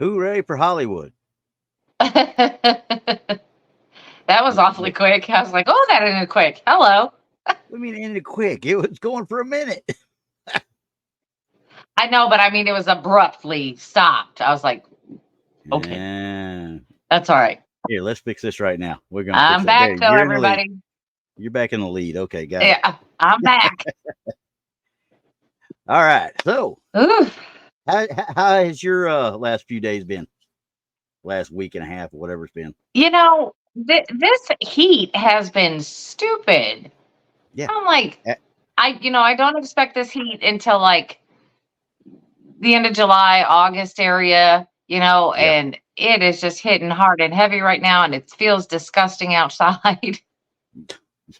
Hooray for Hollywood. That was awfully quick. I was like, oh, that ended quick. Hello. We mean it ended quick. It was going for a minute. I know, but I mean, it was abruptly stopped. I was like, okay, Yeah. that's all right. Here, let's fix this right now. We're gonna fix I'm it. There, back, though, you're in the lead. everybody. You're back in the lead. Okay, got it. Yeah, I'm back. All right. So, Ooh. how has your last few days been? Last week and a half, or whatever it's been. This heat has been stupid. Yeah. I'm like, Eh, I don't expect this heat until like the end of July, August area, Yeah. and it is just hitting hard and heavy right now, and it feels disgusting outside.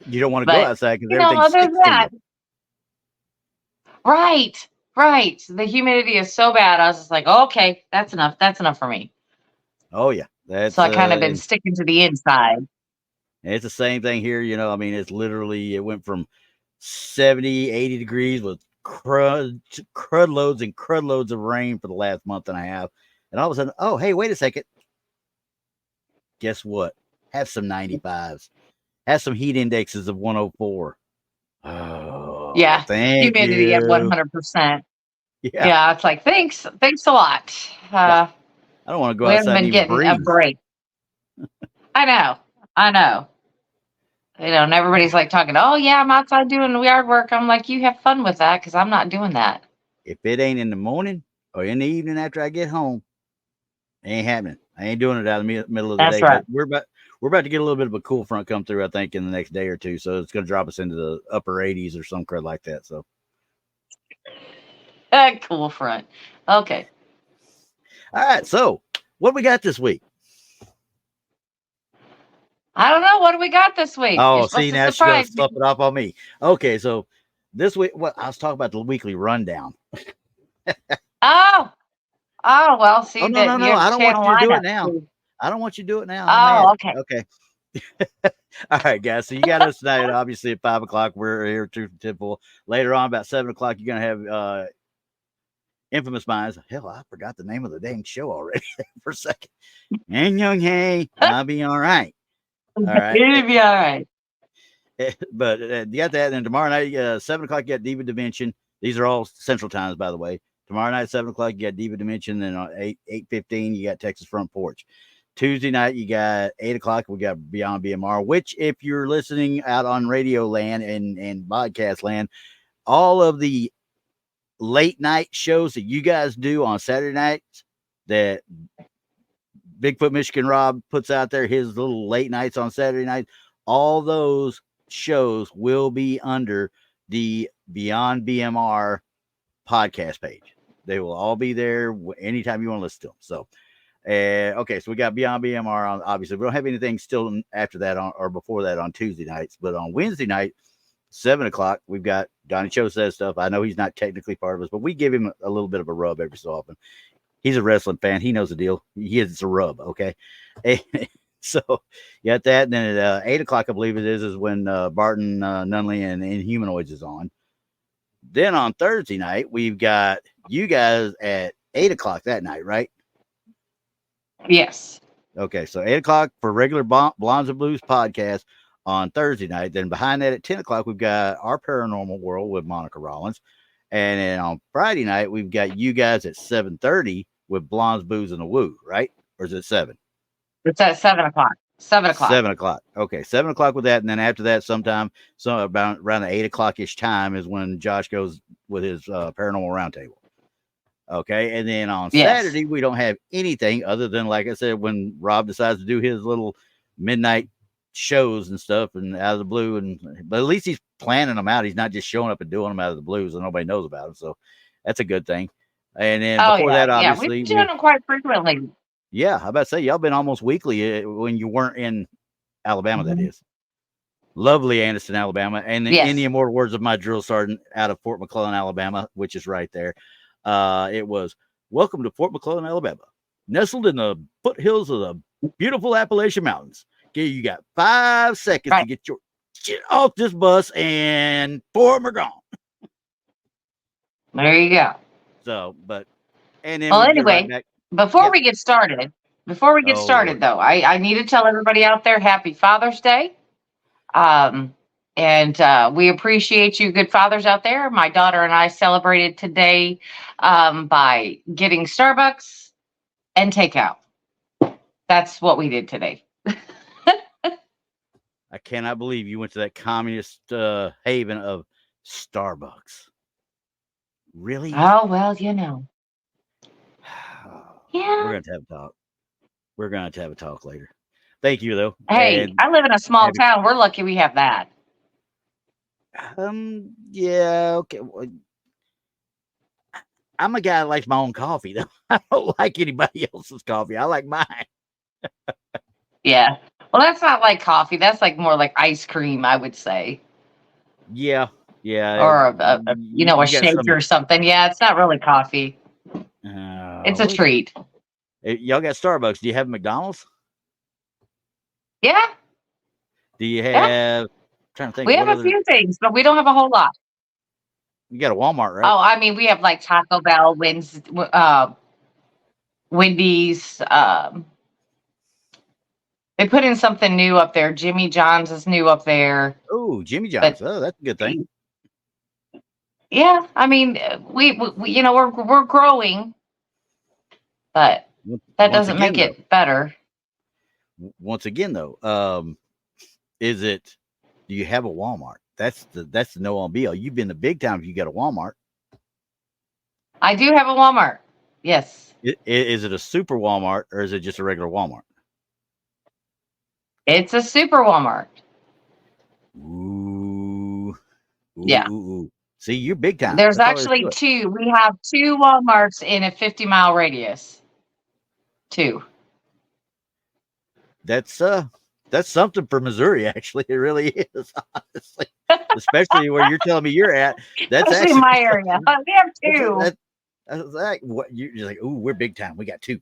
You don't want to go But, outside because everything other than sticks to you. that, right, right. The humidity is so bad. I was just like, okay, that's enough. That's enough for me. Oh yeah, that's So I kind of been sticking to the inside. it's the same thing here. I mean, it's literally it went from 70, 80 degrees with crud loads of rain for the last month and a half, and all of a sudden, oh hey, wait a second, guess what? Have some 95s, have some heat indexes of 104. Oh, Yeah, thank humidity at you. 100%. Yeah, Yeah, it's like thanks a lot. yeah. I don't want to go We haven't outside and been even getting a breathe. break. I know. And everybody's like talking, oh yeah, I'm outside doing yard work. I'm like, you have fun with that because I'm not doing that. If it ain't in the morning or in the evening after I get home, it ain't happening. I ain't doing it out of the middle of the That's day. right. But we're about to get a little bit of a cool front come through, I think, in the next day or two. So it's going to drop us into the upper 80s or some crud like that. So, Cool front. Okay. all right. So, what we got this week? I don't know. What do we got this week? You're Oh, supposed see, to now she's going to surprise me. stuff it off on me. Okay. So, this week, I was talking about the weekly rundown. Oh, well, Oh, see no, no, that no. your I don't want channel you to do lineup. it now. I don't want you to do it now. I'm Oh, mad. okay. Okay. All right, guys. So you got us tonight, obviously at 5:00. We're here at Truth and Tinfoil. Later on, about 7:00, you're gonna have Infamous Minds. Hell, I forgot the name of the dang show already for a second. And young hey, I'll be all right. All right. It'll be all right. But you got that. And tomorrow night, 7:00, you got Diva Dimension. These are all Central Times, by the way. Tomorrow night, 7:00, you got Diva Dimension. Then on 8:15, you got Texas Front Porch. Tuesday night, you got 8:00. We got Beyond BMR, which, if you're listening out on radio land and podcast land, all of the late night shows that you guys do on Saturday nights that Bigfoot Michigan Rob puts out there, his little late nights on Saturday night, all those shows will be under the Beyond BMR podcast page. They will all be there anytime you want to listen to them. So, okay, so we got Beyond BMR on. Obviously, we don't have anything still after that or before that on Tuesday nights, but on Wednesday night, 7:00, we've got Donnie Cho Says Stuff. I know he's not technically part of us, but we give him a little bit of a rub every so often. He's a wrestling fan. He knows the deal. It's a rub, okay? So you got that. And then at 8:00, I believe it is when Barton Nunley and Inhumanoids is on. Then on Thursday night, we've got you guys at 8:00 that night, right? Yes. Okay, so 8:00 for regular Blondes and Blues podcast on Thursday night. Then behind that at 10:00, we've got Our Paranormal World with Monica Rollins. And then on Friday night, we've got you guys at 7:30 with Blondes, Booze, and the Woo, right? Or is it 7? It's at 7:00. 7:00. 7:00. Okay, 7:00 with that. And then after that, sometime, about around the 8:00-ish time is when Josh goes with his Paranormal Roundtable. Okay, and then on Saturday, we don't have anything other than, like I said, when Rob decides to do his little midnight shows and stuff and out of the blue. But at least he's planning them out. He's not just showing up and doing them out of the blue so nobody knows about them. So that's a good thing. And then before that, obviously, we've been doing them quite frequently. Yeah, I about to say y'all been almost weekly when you weren't in Alabama. Mm-hmm. That is lovely, Anderson, Alabama, and in the immortal words of my drill sergeant out of Fort McClellan, Alabama, which is right there. It was, welcome to Fort McClellan, Alabama, nestled in the foothills of the beautiful Appalachian Mountains. Okay, you got 5 seconds to get your shit off this bus, and 4 of them are gone. There you go. So, but and then well, we anyway, get right back. Before Yeah. we get started, Oh Lord. though, I need to tell everybody out there Happy Father's Day. Um, and we appreciate you, good fathers out there. My daughter and I celebrated today by getting Starbucks and takeout. That's what we did today. I cannot believe you went to that communist haven of Starbucks. Really? Oh, well, you know. We're Yeah. going to have a talk. We're going to have a talk later. Thank you, though. Hey, And I live in a small happy, town. We're lucky we have that. yeah, okay. Well, I'm a guy that likes my own coffee, though. I don't like anybody else's coffee. I like mine. Yeah. Well, that's not like coffee. That's like more like ice cream, I would say, Yeah, yeah. or a You got shake some. or something. Yeah, it's not really coffee. It's a What? treat. Y'all got Starbucks. Do you have McDonald's? Yeah, Do you yeah. have? Trying to think. We have What a other? few things, but we don't have a whole lot. You got a Walmart, right? Oh, I mean, we have like Taco Bell, Wendy's. They put in something new up there. Jimmy John's is new up there. Oh, Jimmy But John's. Oh, that's a good thing. yeah, I mean, we you know we're growing, but that Once doesn't again, make though. it better. Once again, though, is it? Do you have a Walmart? That's the no on be all. You've been the big time if you got a Walmart. I do have a Walmart. Yes, Is it a super Walmart or is it just a regular Walmart? it's a super Walmart. Ooh, Yeah, ooh. See, you're big time. there's That's all there is actually to it. two. We have two Walmarts in a 50-mile radius. Two. That's something for Missouri. Actually, it really is. Honestly, especially where you're telling me you're at. That's Especially in actually my area. We have two. that's like what you're like. Ooh, we're big time. We got two.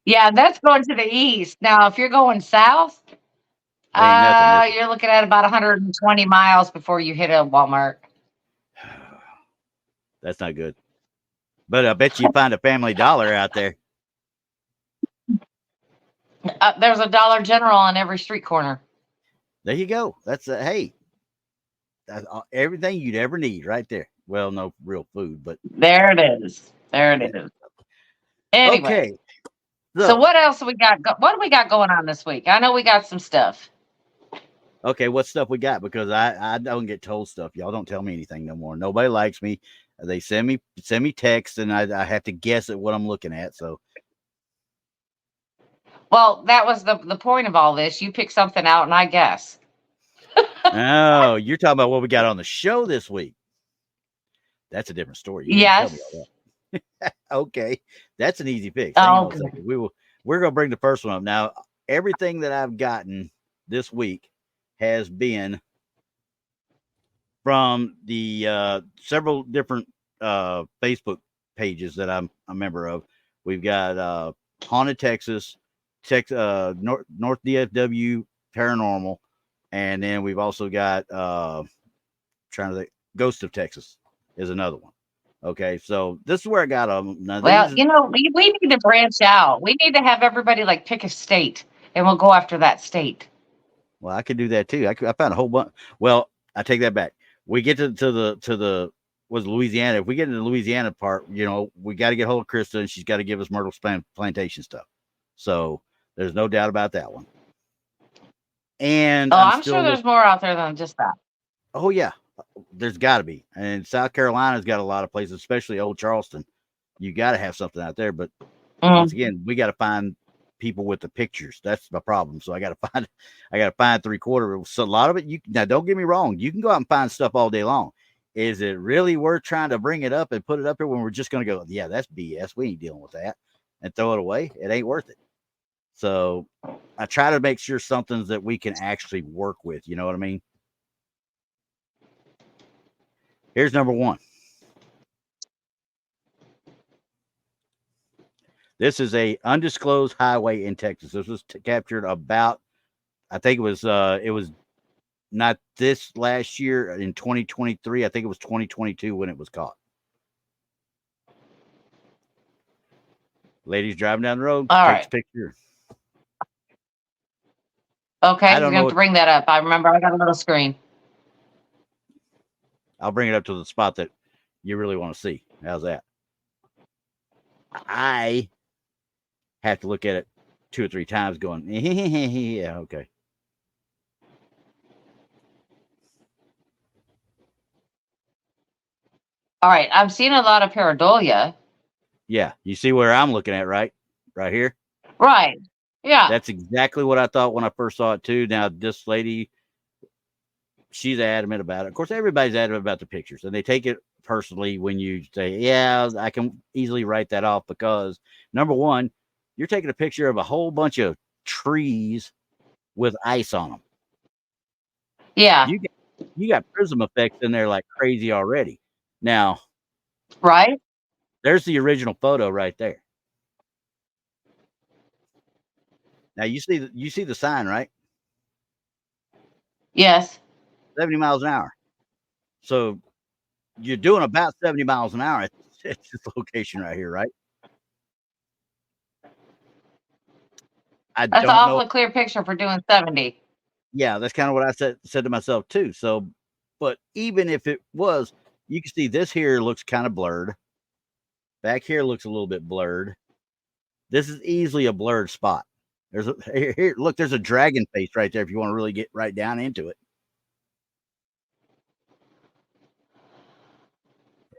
Yeah, that's going to the east. Now, if you're going south, They ain't nothing. you're looking at about 120 miles before you hit a Walmart. That's not good. But I bet you find a Family Dollar out there. There's a Dollar General on every street corner. There you go. That's hey, that's everything you'd ever need right there. Well, no real food, but There it is. There it is. Anyway, okay. so So what else we got? What do we got going on this week? I know we got some stuff. okay, what stuff we got? Because I don't get told stuff. Y'all don't tell me anything no more. Nobody likes me. They send me texts, and I have to guess at what I'm looking at. So Well, that was the point of all this. You pick something out, and I guess. oh, you're talking about what we got on the show this week. That's a different story. You didn't tell me all that. Okay, that's an easy fix. Hang on a second. We're gonna bring the first one up now. Everything that I've gotten this week has been from the several different Facebook pages that I'm a member of. We've got Haunted Texas, North DFW Paranormal, and then we've also got trying to think, Ghost of Texas is another one. Okay, so this is where I got them. Now Well, these, we need to branch out. We need to have everybody like pick a state, and we'll go after that state. well, I could do that too. I found a whole bunch. Well, I take that back. We get to the was Louisiana. If we get into the Louisiana part, we got to get hold of Krista, and she's got to give us Myrtle Plantation stuff. So there's no doubt about that one. And I'm sure there's more out there than just that. Oh yeah, there's got to be. And South Carolina's got a lot of places, especially Old Charleston. You got to have something out there. But once again, we got to find people with the pictures. That's my problem. So I got to find 3/4. So a lot of it, now don't get me wrong. You can go out and find stuff all day long. Is it really worth trying to bring it up and put it up here when we're just going to go, yeah, that's BS. We ain't dealing with that, and throw it away? It ain't worth it. So I try to make sure something's that we can actually work with. You know what I mean? Here's number one. This is a undisclosed highway in Texas. This was captured about, I think it was not this last year in 2023. I think it was 2022 when it was caught. Lady's driving down the road, All takes a right. picture. Okay, I you're don't gonna know have what, to bring that up. I remember I got a little screen. I'll bring it up to the spot that you really want to see. How's that? I have to look at it 2 or 3 times going, yeah, okay. All right, I'm seeing a lot of pareidolia. Yeah, you see where I'm looking at, right? Right here. Right. Yeah. That's exactly what I thought when I first saw it too. Now this lady, she's adamant about it. Of course, everybody's adamant about the pictures, and they take it personally when you say, "Yeah, I can easily write that off," because number one, you're taking a picture of a whole bunch of trees with ice on them. Yeah. You got prism effects in there like crazy already. Now, Right. there's the original photo right there. Now you see the sign, right? Yes. 70 miles an hour. So you're doing about 70 miles an hour at this location right here, right? I That's an don't know. awfully clear picture for doing 70. Yeah, that's kind of what I said to myself too. So, but even if it was, you can see this here looks kind of blurred. Back here looks a little bit blurred. This is easily a blurred spot. There's a here, look, there's a dragon face right there if you want to really get right down into it.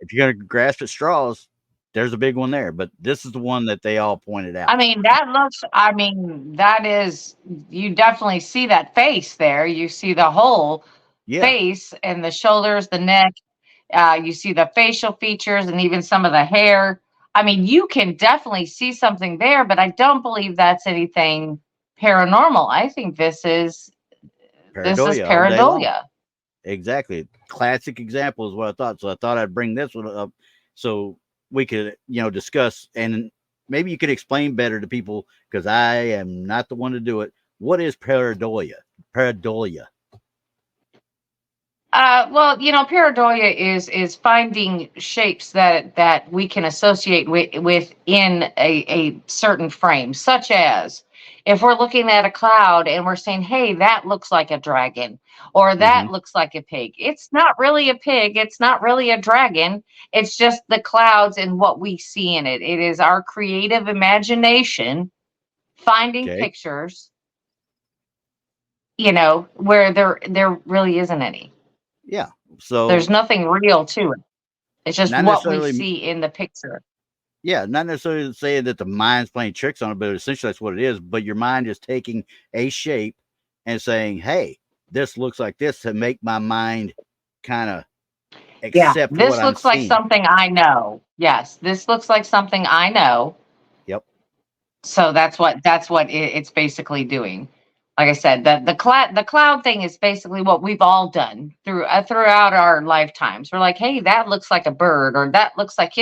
If you're gonna grasp at straws, there's a big one there. But this is the one that they all pointed out. That is, you definitely see that face there. You see the whole Yeah, face and the shoulders, the neck. You see the facial features and even some of the hair. I mean, you can definitely see something there, but I don't believe that's anything paranormal. I think this is pareidolia all day long. pareidolia. Exactly. Classic example is what I thought. So I thought I'd bring this one up so we could, discuss, and maybe you could explain better to people because I am not the one to do it. What is pareidolia? Pareidolia. Well, pareidolia is finding shapes that we can associate within a certain frame, such as if we're looking at a cloud and we're saying, "Hey, that looks like a dragon," or Mm-hmm. "That looks like a pig." It's not really a pig. It's not really a dragon. It's just the clouds and what we see in it. It is our creative imagination finding Okay. pictures, where there really isn't any. Yeah. There's So nothing real to it. It's just not what we necessarily, see in the picture. yeah, not necessarily saying that the mind's playing tricks on it, but essentially that's what it is. But your mind is taking a shape and saying, "Hey, this looks like this," to make my mind kind of Yeah. accept what This I'm looks like seeing. something I know. Yes, this looks like something I know. Yep. So that's what it's basically doing. Like I said, the cloud thing is basically what we've all done throughout our lifetimes. We're like, hey, that looks like a bird, or that looks like,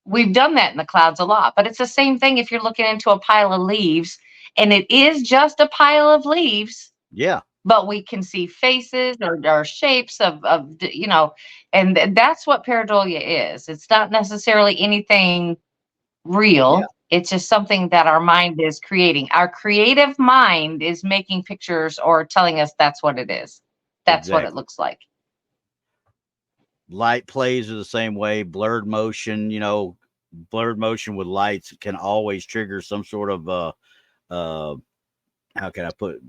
we've done that in the clouds a lot. But it's the same thing if you're looking into a pile of leaves, and it is just a pile of leaves, Yeah. but we can see faces or shapes and that's what pareidolia is. It's not necessarily anything Yeah. real. It's just something that our mind is creating. Our creative mind is making pictures or telling us that's what it is. That's what it Exactly. looks like. Light plays are the same way. Blurred motion, blurred motion with lights can always trigger some sort of uh how can I put it?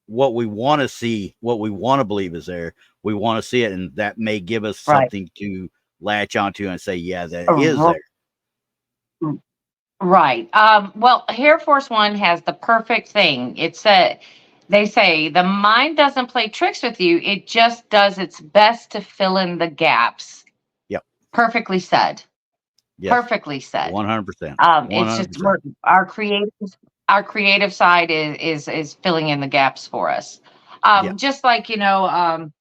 What we want to see, what we want to believe is there. We want to see it, and that may give us Right. something to latch onto and say, yeah, that is there. Right. Well, Air Force One has the perfect thing. They say the mind doesn't play tricks with you. It just does its best to fill in the gaps. Yep. Perfectly said. Yes. Perfectly said. 100%. It's just 100%. our creative side is filling in the gaps for us. Yeah. Just like a lot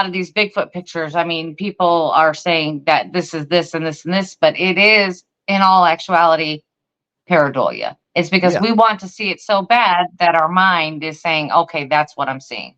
of these Bigfoot pictures. I mean, people are saying that this is this and this and this, but it is in all actuality pareidolia. It's because Yeah. we want to see it so bad that our mind is saying, "Okay, that's what I'm seeing.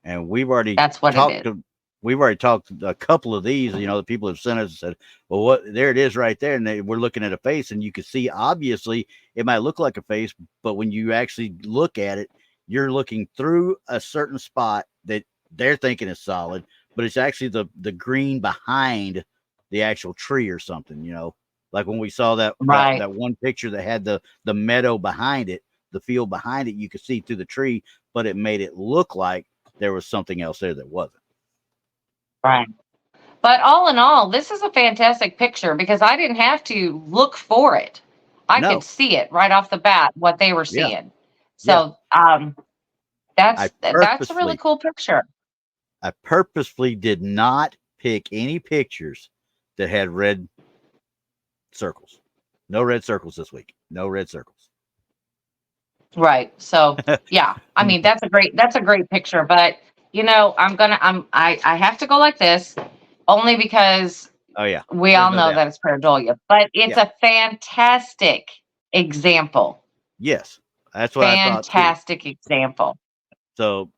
And we've already That's what it talked is." we've already talked a couple of these. You know, the people have sent us and said, "Well, what? There it is, right there." And we're looking at a face, and you can see obviously it might look like a face, but when you actually look at it, you're looking through a certain spot that they're thinking is solid, but it's actually the green behind the actual tree or something. You know, like when we saw Right. that one picture that had the meadow behind it, the field behind it, you could see through the tree, but it made it look like there was something else there that wasn't. Right. But all in all, this is a fantastic picture because I didn't have to look for it. I could No, see it right off the bat what they were yeah, seeing. yeah. So I that's a really purposefully, cool picture. I purposefully did not pick any pictures that had red circles. No red circles this week. No red circles. Right. So yeah, I mean that's a great picture. But I have to go like this only because Oh yeah, we there's all no know doubt. that it's pareidolia. But it's Yeah, a fantastic example. yes, that's what I thought too. Fantastic example. So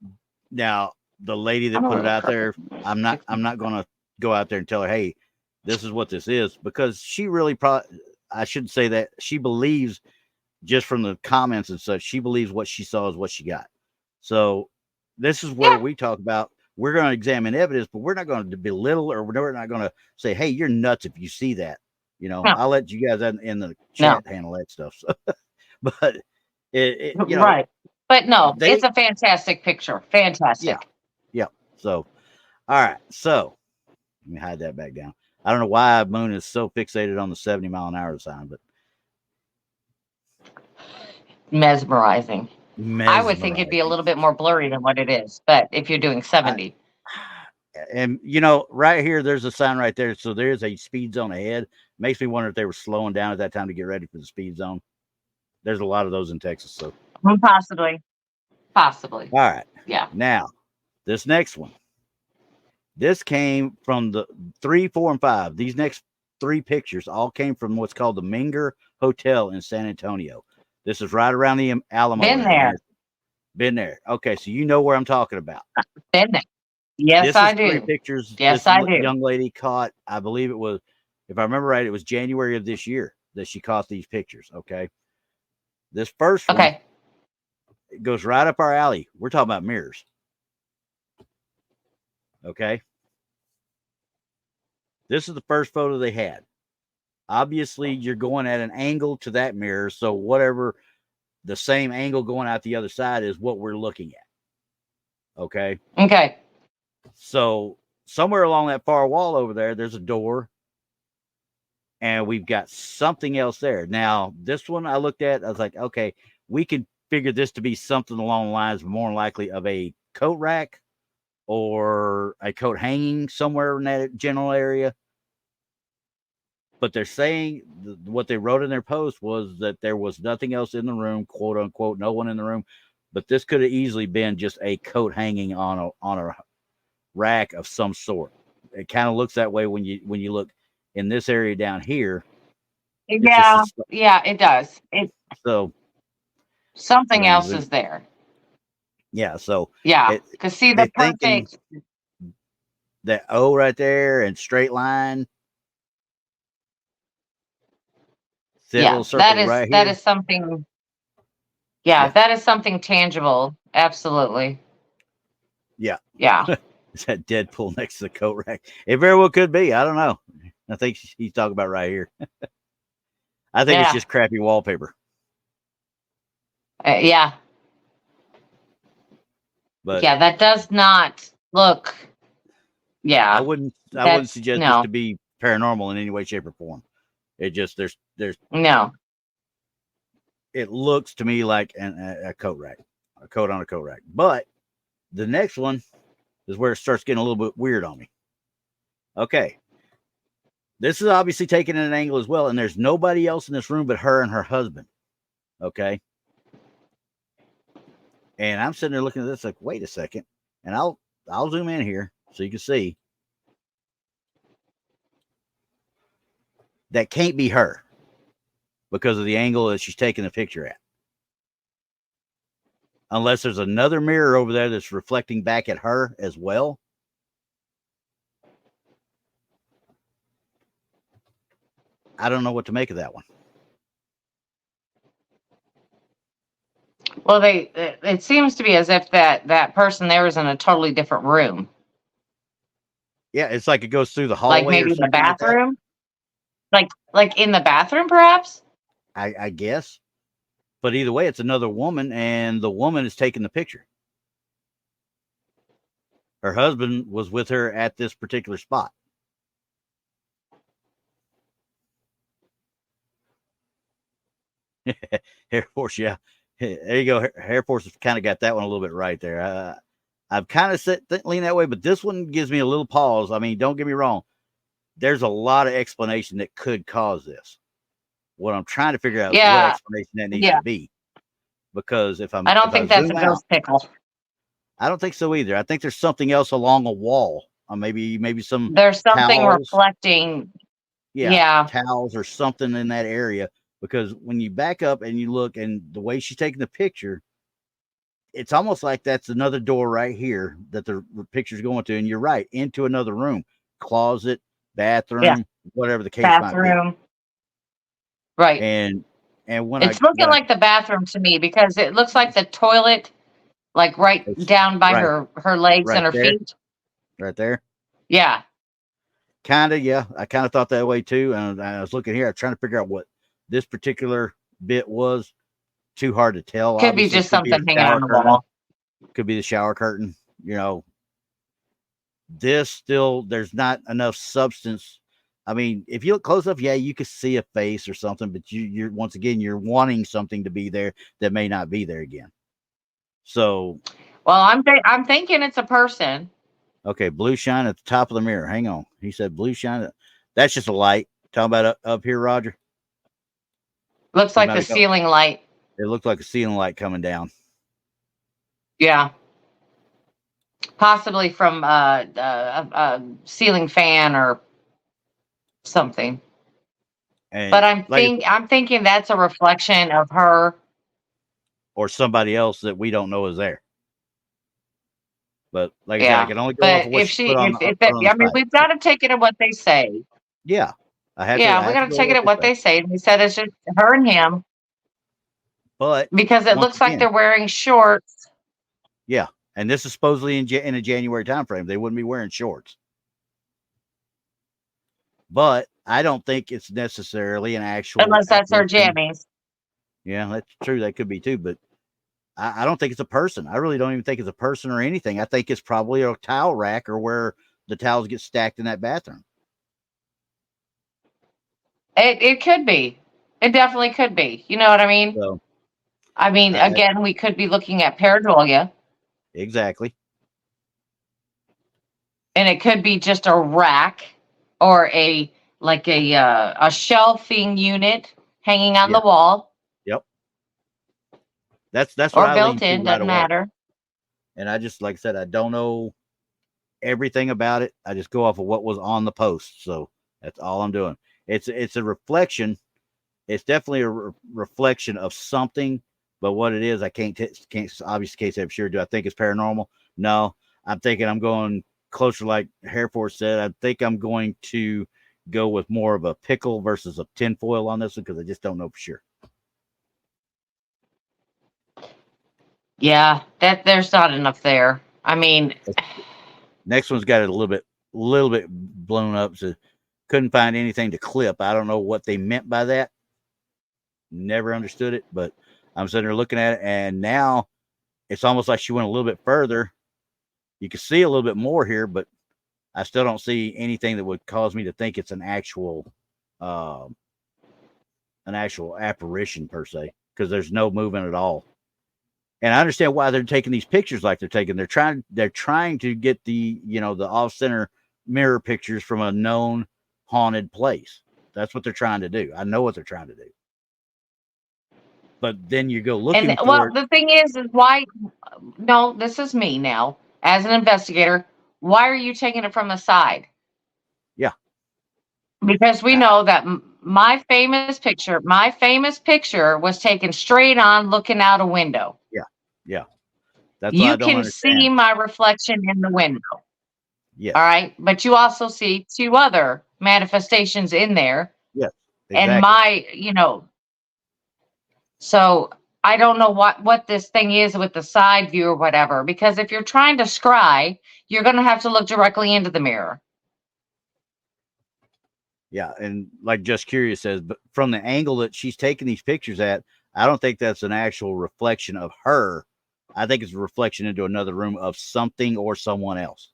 now the lady I'm that a put it little out there, crooked. I'm not going to go out there and tell her, hey, this is what this is, because she really probably, I shouldn't say that, she believes just from the comments and such, she believes what she saw is what she got. So this is where Yeah. we talk about, we're going to examine evidence, but we're not going to belittle, or we're not going to say, hey, you're nuts if you see that. You know, No. I'll let you guys in the No. chat handle that stuff. So, but you know, Right. But no, it's they, a fantastic picture. yeah, Fantastic. yeah. So, all right. So let me hide that back down. I don't know why Moon is so fixated on the 70-mile-an-hour sign, but Mesmerizing. I would think it'd be a mesmerizing. little bit more blurry than what it is, but if you're doing I, 70. and you know, right here, there's a sign right there. So there's a speed zone ahead. Makes me wonder if they were slowing down at that time to get ready for the speed zone. There's a lot of those in Texas. So, Possibly. Possibly. all right. Yeah. Now, this next one. This came from the 3, 4, and 5. These next 3 pictures all came from what's called the Minger Hotel in San Antonio. This is right around the Alamo Been area. there. Been there. Okay, so you know where I'm talking about. Been there. Yes, This I is 3 do. pictures Yes, this I do. young lady caught. I believe it was, if I remember right, it was January of this year that she caught these pictures. Okay. This first one, Okay. it goes right up our alley. We're talking about mirrors. Okay. This is the first photo they had. Obviously, you're going at an angle to that mirror. So, whatever the same angle going out the other side is what we're looking at. Okay. Okay. So, somewhere along that far wall over there, there's a door, and we've got something else there. Now, this one I looked at, I was like, okay, we could figure this to be something along the lines, more likely, of a coat rack or a coat hanging somewhere in that general area. But they're saying what they wrote in their post was that there was nothing else in the room, quote unquote, no one in the room. But this could have easily been just a coat hanging on a rack of some sort. It kind of looks that way when you look in this area down here. It's just Yeah. Yeah, it does. so Something let me else look. is there. Yeah, so Yeah. it, Cause see they're the thinking perfect. that O right there and straight line, see that Yeah, little circle right that here. is something. Yeah, Yeah, that is something tangible. Absolutely. yeah. Yeah. Is that Deadpool next to the coat rack? It very well could be. I don't know. I think he's talking about right here. I think it's Yeah. just crappy wallpaper. Yeah. But Yeah. That does not look. I Yeah. wouldn't That's suggest this no. to be paranormal in any way, shape, or form. It just there's No. it looks to me like a coat rack, a coat on a coat rack. But the next one is where it starts getting a little bit weird on me. Okay, this is obviously taken at an angle as well, and there's nobody else in this room but her and her husband. Okay, and I'm sitting there looking at this like, wait a second, and I'll zoom in here so you can see. That can't be her because of the angle that she's taking the picture at. Unless there's another mirror over there that's reflecting back at her as well. I don't know what to make of that one. Well, it seems to be as if that person there is in a totally different room. Yeah, it's like it goes through the Like hallway or maybe the something like that. bathroom. Like in the bathroom, perhaps? I guess. But either way, it's another woman, and the woman is taking the picture. Her husband was with her at this particular spot. Air Force, yeah. There you go. Air Force has kind of got that one a little bit right there. I've kind of lean that way, but this one gives me a little pause. I mean, don't get me wrong. There's a lot of explanation that could cause this. What I'm trying to figure out is what explanation that needs to be. Because if I don't think that's a ghost pickle. I don't think so either. I think there's something else along a wall. Or maybe some there's something towels. Reflecting. Yeah, towels or something in that area. Because when you back up and you look, and the way she's taking the picture, it's almost like that's another door right here that the picture's going to. And you're right, into another room, closet, bathroom, whatever the case might be. Right. And when it's looking like the bathroom to me, because it looks like the toilet, like right down by her legs and her feet. Right there. Yeah. Kind of, yeah. I kind of thought that way too. And I was looking here, I was trying to figure out what this particular bit was. Too hard to tell. Could be just something hanging on the wall. Could be the shower curtain. You know, this still, there's not enough substance. I mean, if you look close up, yeah, you could see a face or something, but you're once again, you're wanting something to be there that may not be there again. So, well, I'm thinking it's a person. Okay, blue shine at the top of the mirror. Hang on. He said blue shine. That's just a light. Talking about up here, Roger. Looks like the ceiling light. It looked like a ceiling light coming down. Yeah. Possibly from a ceiling fan or something. But I'm thinking that's a reflection of her or somebody else that we don't know is there. But like I said, I can only go off of what she put on. I mean, we've got to take it at what they say. Yeah, we got to take it at what they say. They said it's just her and him. But because it looks like they're wearing shorts. Yeah, and this is supposedly in a January time frame. They wouldn't be wearing shorts. But I don't think it's necessarily an actual. Unless that's her jammies. Yeah, that's true. That could be too. But I don't think it's a person. I really don't even think it's a person or anything. I think it's probably a towel rack or where the towels get stacked in that bathroom. It could be. It definitely could be. You know what I mean? So, again, we could be looking at pareidolia. Exactly. And it could be just a rack or a shelving unit hanging on the wall. Yep. That's what or I built in, doesn't matter. And I just, like I said, I don't know everything about it. I just go off of what was on the post. So that's all I'm doing. It's a reflection. It's definitely a reflection of something, but what it is, I can't obviously can't say for sure. Do I think it's paranormal? No, I'm thinking I'm going closer, like Air Force said. I think I'm going to go with more of a pickle versus a tinfoil on this one because I just don't know for sure. Yeah, there's not enough there. I mean, next one's got it a little bit blown up, so couldn't find anything to clip. I don't know what they meant by that. Never understood it, but I'm sitting there looking at it, and now it's almost like she went a little bit further. You can see a little bit more here, but I still don't see anything that would cause me to think it's an actual apparition per se, because there's no movement at all. And I understand why they're taking these pictures like they're taking. They're trying to get the off-center mirror pictures from a known haunted place. That's what they're trying to do. I know what they're trying to do. But then you go looking for it. The thing is why? No, this is me now as an investigator. Why are you taking it from the side? Yeah, because we know that my famous picture was taken straight on, looking out a window. Yeah. That's you can see my reflection in the window. Yeah. All right, but you also see two other manifestations in there. Yes, And so I don't know what this thing is with the side view or whatever, because if you're trying to scry, you're going to have to look directly into the mirror. Yeah, and like Just Curious says, but from the angle that she's taking these pictures at, I don't think that's an actual reflection of her. I think it's a reflection into another room of something or someone else.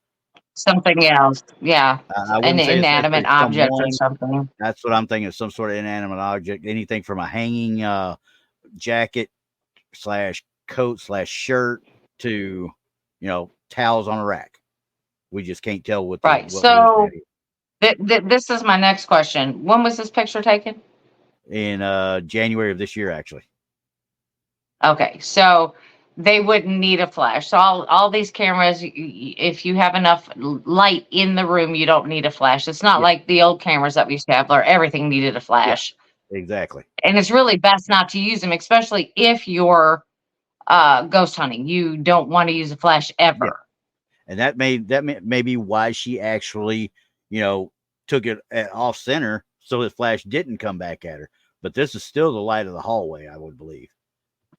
Something else, yeah, I an wouldn't say it's inanimate necessarily object or someone. something. That's what I'm thinking of, some sort of inanimate object, anything from a hanging jacket / coat / shirt to, towels on a rack. We just can't tell what Right. what we're looking at So this is my next question. When was this picture taken? in January of this year, actually. Okay, so they wouldn't need a flash. So all these cameras, if you have enough light in the room, you don't need a flash. It's not like the old cameras that we used to have where everything needed a flash. Yeah, exactly. And it's really best not to use them, especially if you're ghost hunting. You don't want to use a flash ever. Yeah. And that may be why she actually, took it off center so the flash didn't come back at her. But this is still the light of the hallway, I would believe.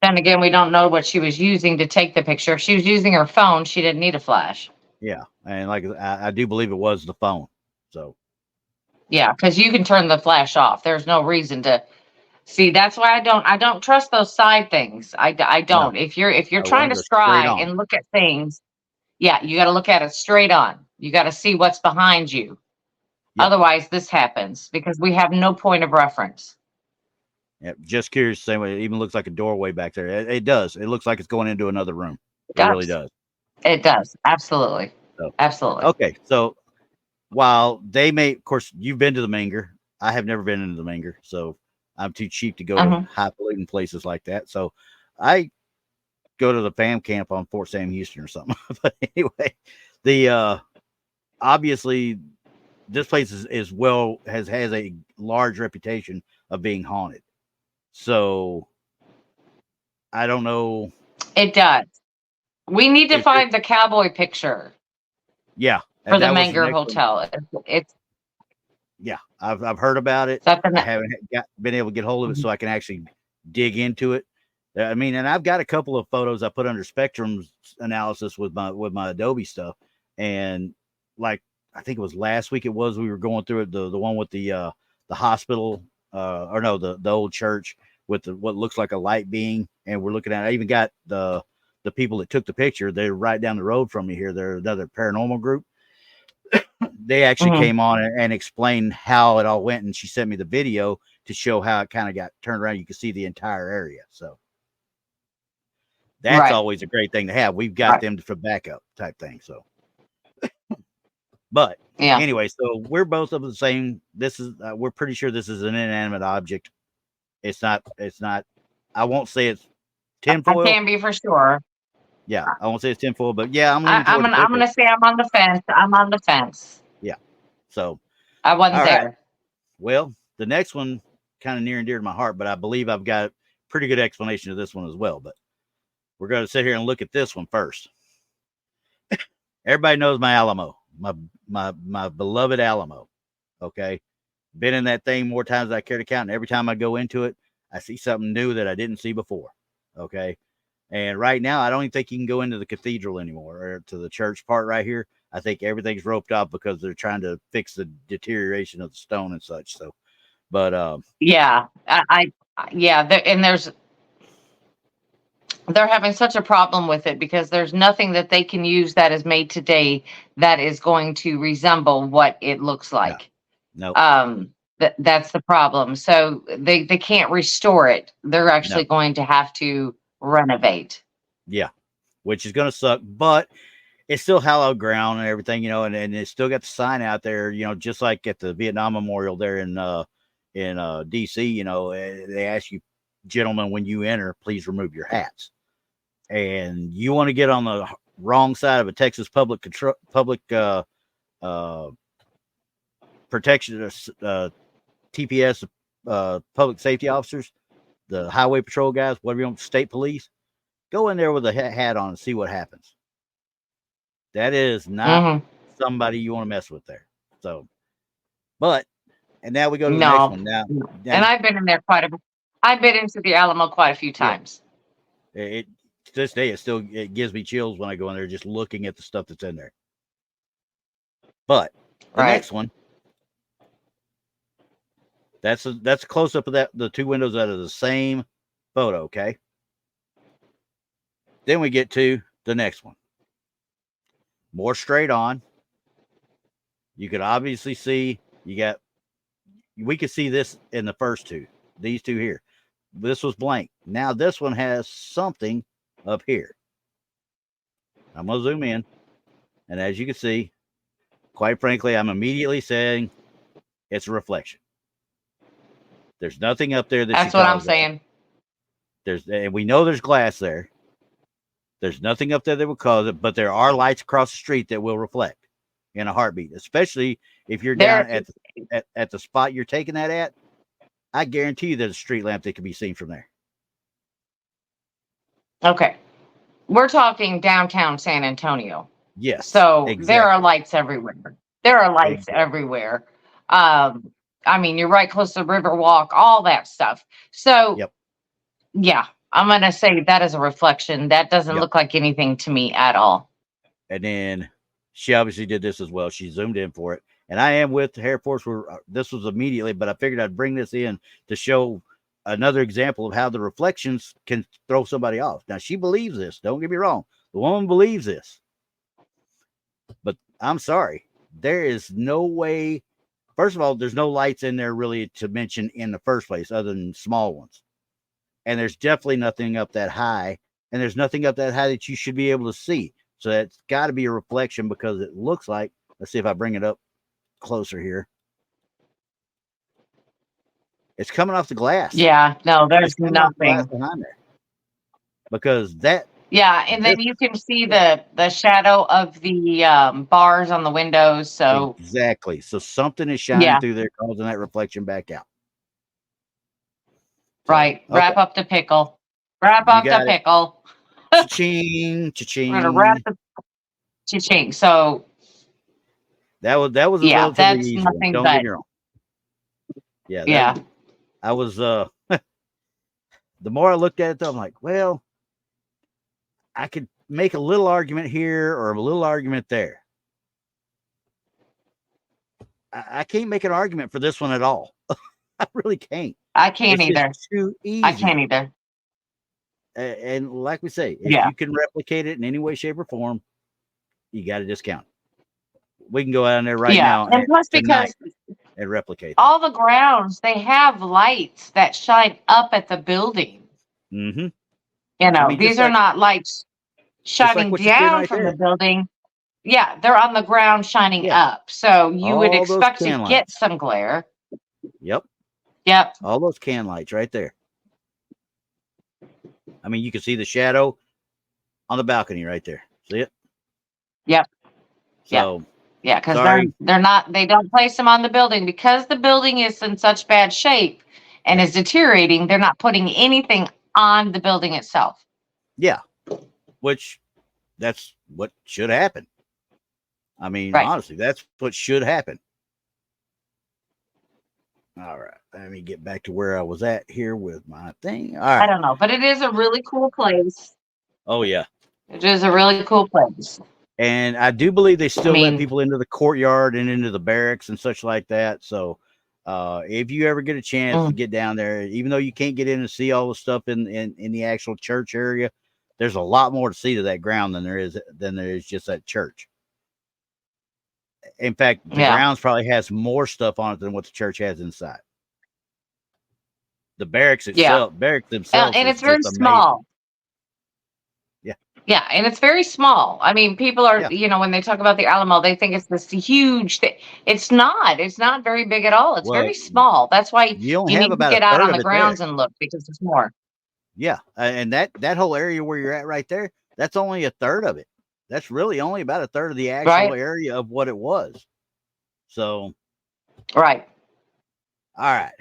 Then again, we don't know what she was using to take the picture. If she was using her phone, she didn't need a flash. Yeah, and like I do believe it was the phone. So yeah, because you can turn the flash off. There's no reason to see. That's why I don't trust those side things. I don't. No, If you're the trying to ones are straight scry on. and look at things, yeah, you got to look at it straight on. You got to see what's behind you. Yeah. Otherwise, this happens because we have no point of reference. Yeah, Just Curious, same way. It even looks like a doorway back there. It does. It looks like it's going into another room. It really does. It does. Absolutely. So, absolutely. Okay, so while they may, of course, you've been to the Minger. I have never been into the Minger, so I'm too cheap to go to highfalutin places like that. So I go to the FAM camp on Fort Sam Houston or something. But anyway, the obviously this place is well has a large reputation of being haunted. So I don't know. It does. We need to find the cowboy picture. Yeah, for the Menger Hotel. It's yeah, I've heard about it. I haven't been able to get hold of it so I can actually dig into it. I mean, and I've got a couple of photos I put under spectrum analysis with my Adobe stuff, and like I think it was last week. We were going through it, the one with the hospital, or no, the old church with what looks like a light being, and we're looking at. I even got the people that took the picture. They're right down the road from me here. They're another paranormal group. They actually came on and explained how it all went, and she sent me the video to show how it kind of got turned around. You can see the entire area, so that's always a great thing to have. We've got them for backup type thing. So, but anyway, so we're both of the same. This is we're pretty sure this is an inanimate object. It's not. I won't say it's tinfoil. I can be for sure. Yeah, I won't say it's tinfoil, but yeah, I'm gonna say I'm on the fence. I'm on the fence. Yeah. So I wasn't there. Right. Well, the next one kind of near and dear to my heart, but I believe I've got a pretty good explanation of this one as well. But we're going to sit here and look at this one first. Everybody knows my Alamo, my beloved Alamo. Okay. Been in that thing more times than I care to count. And every time I go into it, I see something new that I didn't see before. Okay. And right now, I don't even think you can go into the cathedral anymore or to the church part right here. I think everything's roped off because they're trying to fix the deterioration of the stone and such. So, but they're having such a problem with it because there's nothing that they can use that is made today that is going to resemble what it looks like. No. That's the problem. So they can't restore it. They're actually going to have to renovate. Yeah, which is going to suck, but it's still hallowed ground and everything, and it's still got the sign out there, just like at the Vietnam Memorial there in DC, they ask you, gentlemen, when you enter, please remove your hats. And you want to get on the wrong side of a Texas public protection, TPS, public safety officers, the highway patrol guys, whatever you want, state police, go in there with a hat on and see what happens. That is not somebody you want to mess with there. So, but And now we go to the next No. one. Now And I've been in there quite a bit. I've been into the Alamo quite a few Yeah. times. it to this day it gives me chills when I go in there just looking at the stuff that's in there. But the Right. next one, that's a close up of the two windows out of the same photo. Okay. Then we get to the next one. More straight on. You could obviously see we could see this in the first two. These two here. This was blank. Now this one has something up here. I'm gonna zoom in, and as you can see, quite frankly, I'm immediately saying it's a reflection. There's nothing up there That's what I'm saying. And we know there's glass there. There's nothing up there that would cause it, but there are lights across the street that will reflect in a heartbeat, especially if you're down at the spot you're taking that at. I guarantee you there's a street lamp that can be seen from there. Okay. We're talking downtown San Antonio. Yes. So exactly. there are lights everywhere. There are lights everywhere. I mean, you're right close to the Riverwalk, all that stuff. So, yeah, I'm going to say that is a reflection. That doesn't look like anything to me at all. And then she obviously did this as well. She zoomed in for it. And I am with Air Force. This was immediately, but I figured I'd bring this in to show another example of how the reflections can throw somebody off. Now, she believes this. Don't get me wrong. The woman believes this. But I'm sorry. There is no way. First of all, there's no lights in there really to mention in the first place other than small ones. And there's definitely nothing up that high. And there's nothing up that high that you should be able to see. So that's got to be a reflection because it looks like, let's see if I bring it up closer here. It's coming off the glass. Yeah, no, there's nothing behind there. Because that. Yeah, and then you can see the shadow of the bars on the windows. So exactly. So something is shining through there, causing that reflection back out. So, right. Wrap up the pickle. Wrap up the pickle. Cha-ching, cha-ching. We're gonna wrap the cha-ching. So that was a relatively easy one. Don't get me wrong. Yeah. I was the more I looked at it, though, I'm like, well, I could make a little argument here or a little argument there. I can't make an argument for this one at all. I really can't. I can't either. It's too easy. I can't either. And like we say, if you can replicate it in any way, shape, or form, you got to discount it. We can go out there right now and plus because and replicate all the grounds, they have lights that shine up at the building. Mm-hmm. You know, these are not lights shining down from the building. Yeah, they're on the ground shining up. So you would expect to get some glare. Yep. All those can lights right there. I mean, you can see the shadow on the balcony right there. See it? Yep. So yeah, because they don't place them on the building because the building is in such bad shape and is deteriorating. They're not putting anything on the building itself. Yeah, which that's what should happen. I mean, honestly, that's what should happen. All right, let me get back to where I was at here with my thing. All right. I don't know, but it is a really cool place. Oh, yeah. It is a really cool place. And I do believe they still let people into the courtyard and into the barracks and such like that. So if you ever get a chance to get down there, even though you can't get in and see all the stuff in the actual church area, there's a lot more to see to that ground than there is just that church. In fact, the grounds probably has more stuff on it than what the church has inside. The barracks itself, barracks themselves, and it's very small. Yeah, and it's very small. I mean, people are, when they talk about the Alamo, they think it's this huge thing. It's not. It's not very big at all. It's very small. That's why you need to get out on the grounds and look because it's more. Yeah, and that whole area where you're at right there, that's only a third of it. That's really only about a third of the actual area of what it was. So. Right. All right.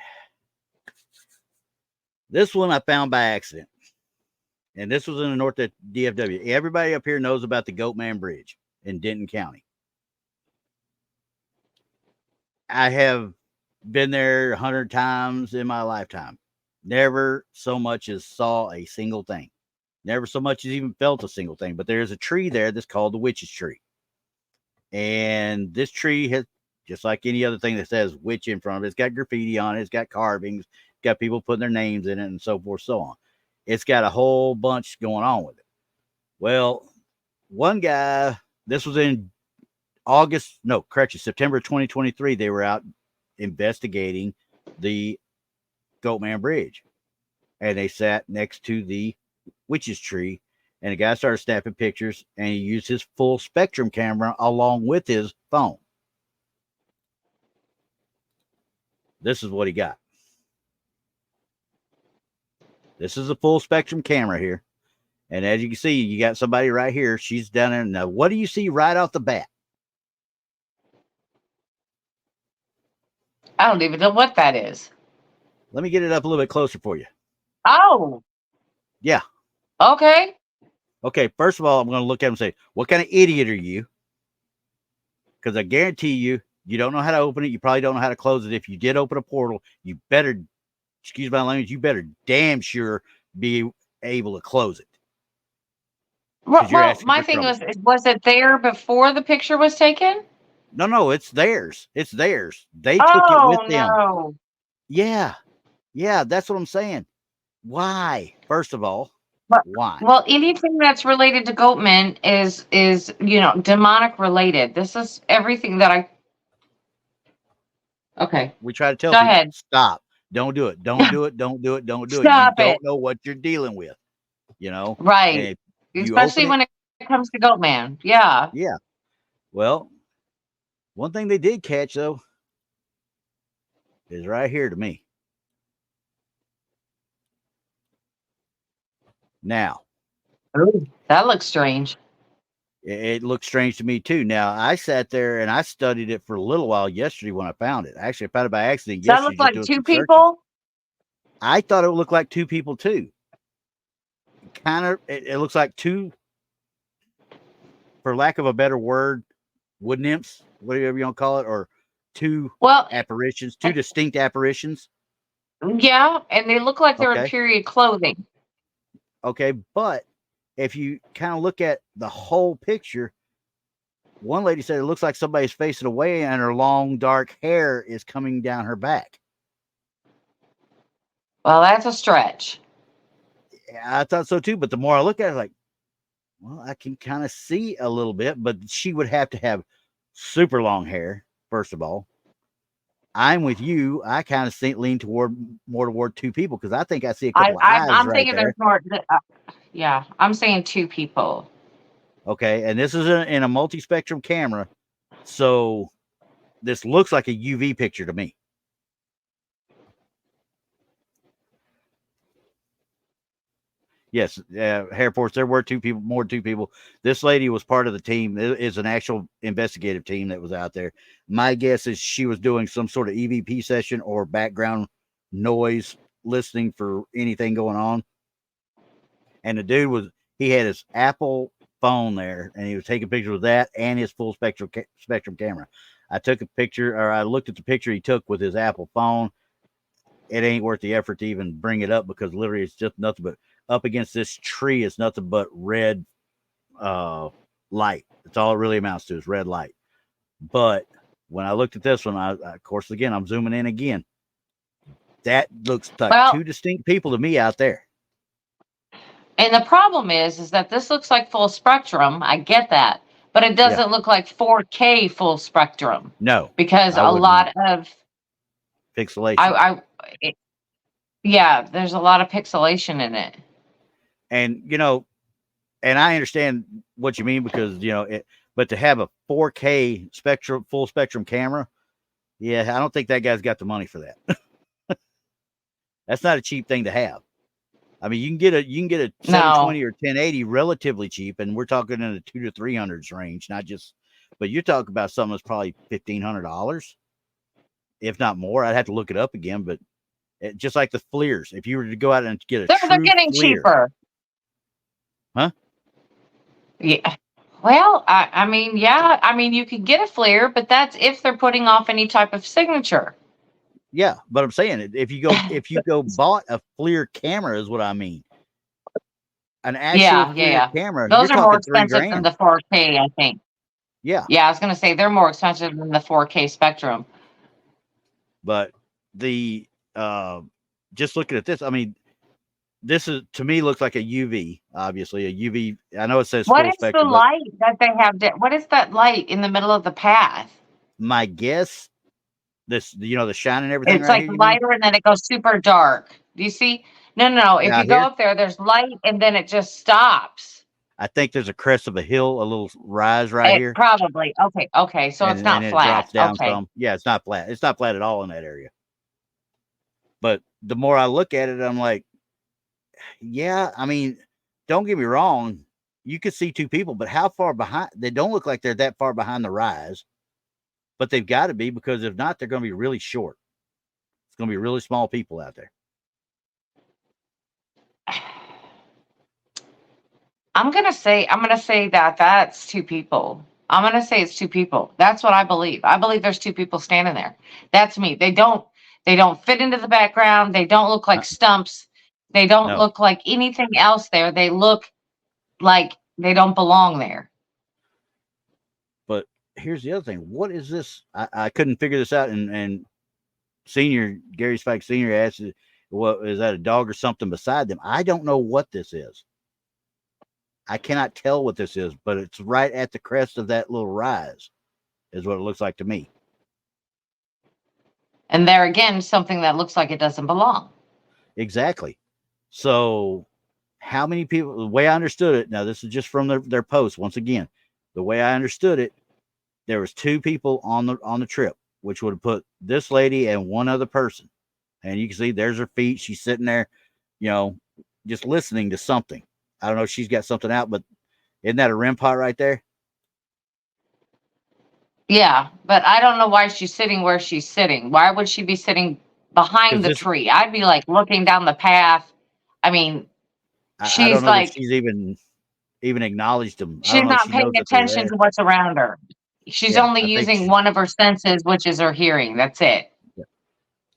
This one I found by accident. And this was in the north DFW. Everybody up here knows about the Goatman Bridge in Denton County. I have been there 100 times in my lifetime. Never so much as saw a single thing. Never so much as even felt a single thing. But there's a tree there that's called the witch's tree. And this tree has, just like any other thing that says witch in front of it, it's got graffiti on it, it's got carvings, it's got people putting their names in it, and so forth, so on. It's got a whole bunch going on with it. Well, one guy, this was in September 2023, they were out investigating the Goatman Bridge. And they sat next to the witch's tree, and the guy started snapping pictures, and he used his full spectrum camera along with his phone. This is what he got. This is a full spectrum camera here. And as you can see, you got somebody right here. She's down there. Now, what do you see right off the bat? I don't even know what that is. Let me get it up a little bit closer for you. Oh. Yeah. Okay. Okay, first of all, I'm going to look at him and say, what kind of idiot are you? Because I guarantee you, you don't know how to open it. You probably don't know how to close it. If you did open a portal, you better, excuse my language, you better damn sure be able to close it. Well, my thing was it there before the picture was taken? No, it's theirs. It's theirs. They took it with them. No. Yeah, that's what I'm saying. Why? First of all, why? Well, anything that's related to Goatman is demonic related. This is everything that I. Okay. We try to tell Go people, ahead. Stop. Don't do it. Don't do it. Don't do it. Don't do it. Stop You it. don't know what you're dealing with. Right. Especially when it comes to Goatman. Yeah. Yeah. Well, one thing they did catch though is right here to me. Now, that looks strange. It looks strange to me too. Now, I sat there and I studied it for a little while yesterday when I found it. Actually, I found it by accident yesterday. That looked like two people? I thought it would look like two people too. It looks like two, for lack of a better word, wood nymphs, whatever you want to call it, or two apparitions, two distinct apparitions. Yeah, and they look like they're in period clothing. Okay, but if you kind of look at the whole picture, one lady said it looks like somebody's facing away and her long dark hair is coming down her back. Well, that's a stretch. I thought so too, but the more I look at it, like, well, I can kind of see a little bit, but she would have to have super long hair, first of all. I'm with you. I kind of lean more toward two people because I think I see a couple of eyes. I'm thinking there's more. Yeah, I'm saying two people. Okay, and this is in a multi-spectrum camera, so this looks like a UV picture to me. Yes, Hair Force, there were more than two people. This lady was part of the team. It is an actual investigative team that was out there. My guess is she was doing some sort of EVP session or background noise, listening for anything going on. And the dude he had his Apple phone there, and he was taking pictures with that and his full spectrum camera. I took a picture, or I looked at the picture he took with his Apple phone. It ain't worth the effort to even bring it up because literally it's just nothing but up against this tree. It's nothing but red light. That's all it really amounts to is red light. But when I looked at this one, I of course, again, I'm zooming in again. That looks like two distinct people to me out there. And the problem is that this looks like full spectrum. I get that, but it doesn't look like 4K full spectrum. No, because a lot of pixelation. There's a lot of pixelation in it. And and I understand what you mean because but to have a 4K full spectrum camera, I don't think that guy's got the money for that. That's not a cheap thing to have. I mean, you can get a 720 or 1080 relatively cheap, and we're talking in the $200 to $300s range, not just. But you're talking about something that's probably $1,500, if not more. I'd have to look it up again, but just like the FLIRs, if you were to go out and get they're getting FLIR, cheaper, huh? Yeah. Well, I mean, you could get a FLIR, but that's if they're putting off any type of signature. Yeah, but I'm saying if you go bought a FLIR camera is what I mean. An actual FLIR Yeah. camera, you're Those are more talking expensive than $3,000. the 4K, I think. Yeah, Yeah, I was gonna say they're more expensive than the 4K Spectrum. but the just looking at this, I mean, this is to me looks like a UV. Obviously, a UV. I know it says What full is the spectrum, but light that they have? What is that light in the middle of the path? my guess, this the shine and everything It's right like here. You mean? lighter and then it goes super dark. Do you see? No. If Yeah, you go here. up there, there's light and then it just stops. I think there's a crest of a hill, a little rise right It here, probably. Okay. So it's and not it drops flat. down Okay. some. Yeah, it's not flat. It's not flat at all in that area. But the more I look at it, I'm like, yeah. I mean, don't get me wrong. You could see two people, but how far behind? They don't look like they're that far behind the rise, but they've got to be because if not, they're going to be really short. It's going to be really small people out there. I'm gonna say that that's two people. I'm gonna say it's two people. That's what I believe. I believe there's two people standing there. That's me. They don't fit into the background. They don't look Uh, like stumps. They don't no, look like anything else there. They look like they don't belong there. but here's the other thing. What is this? I couldn't figure this out. And senior Gary Spike Senior asked, "What is that? A dog or something beside them?" I don't know what this is. I cannot tell what this is, but it's right at the crest of that little rise, is what it looks like to me. And there again, something that looks like it doesn't belong. Exactly. So, how many people? The way I understood it, now this is just from their post. Once again, the way I understood it, there was two people on the trip, which would have put this lady and one other person. And you can see there's her feet. She's sitting there, you know, just listening to something. I don't know if she's got something out, but isn't that a REM pot right there? Yeah, but I don't know why she's sitting where she's sitting. Why would she be sitting behind Because the this, tree? I'd be like looking down the path. I mean, I don't she's know that like she's even acknwledged them. I she's don't know if not she knows paying that they're attention there. to what's around her. She's Yeah, only I think using one of her senses, which is her hearing. That's it.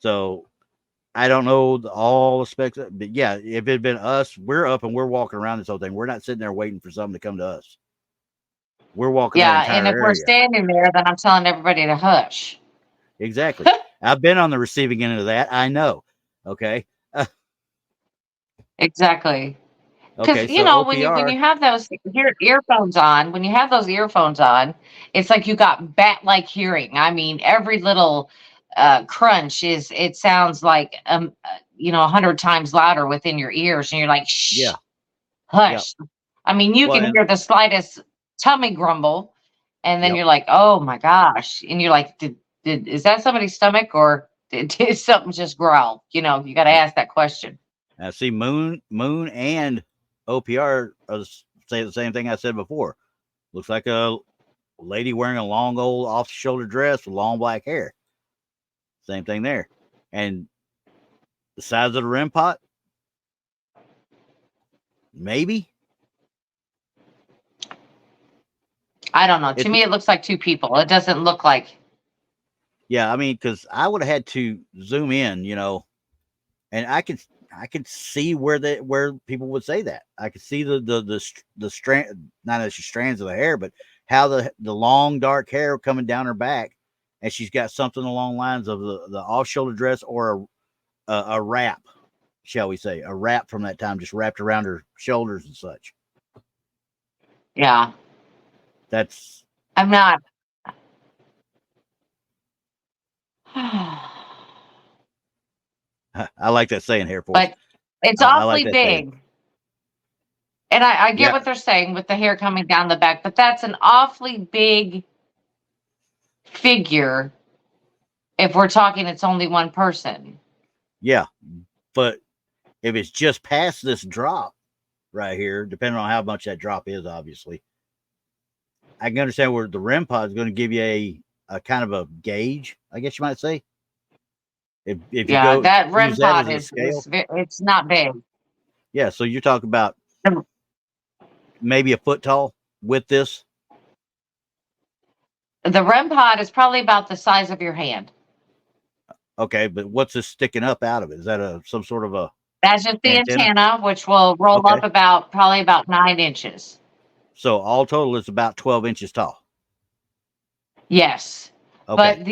so. I don't know all the specs, but yeah, if it had been us, we're up and we're walking around this whole thing. We're not sitting there waiting for something to come to us. We're walking that Yeah, and entire if we're area. standing there, then I'm telling everybody to hush. Exactly. I've been on the receiving end of that. I know. Okay. Exactly. Because Okay. So when OPR. you have those earphones on, when you have those earphones on, it's like you got bat like hearing. I mean, every little crunch it sounds like 100 times louder within your ears, and you're like, shh, Yeah. Yep. hush. I mean, you Well, can hear the slightest tummy grumble, and then yep. you're like, oh my gosh, and you're like, did is that somebody's stomach or did something just growl? You got to Yep. ask that question. Now see, Moon and OPR say the same thing I said before. Looks like a lady wearing a long old off the shoulder dress with long black hair. Same thing there. And the size of the REM pot, maybe. I don't know. To It's me, it looks like two people. It doesn't look like. yeah, I mean, because I would have had to zoom in, and I could see where people would say that. I could see the strand, not necessarily strands of the hair, but how the long dark hair coming down her back, and she's got something along the lines of the off shoulder dress or a wrap, shall we say, a wrap from that time, just wrapped around her shoulders and such. Yeah, That's I'm not. I like that saying, Hair Force. But it's I like awfully that saying. big. And I get Yeah, what they're saying with the hair coming down the back, but that's an awfully big figure if we're talking it's only one person. yeah, but if it's just past this drop right here, depending on how much that drop is, obviously, I can understand where the REM pod is going to give you a kind of a gauge, I guess you might say. If you Yeah, go that use REM that pod as a scale, it's not big. yeah. So you're talking about The, maybe a foot tall with this. the REM pod is probably about the size of your hand. Okay, but what's this sticking up out of it? Is that some sort of a That's just the antenna? antenna, which will roll Okay. up probably about 9 inches. So all total, it's about 12 inches tall. Yes. Okay. But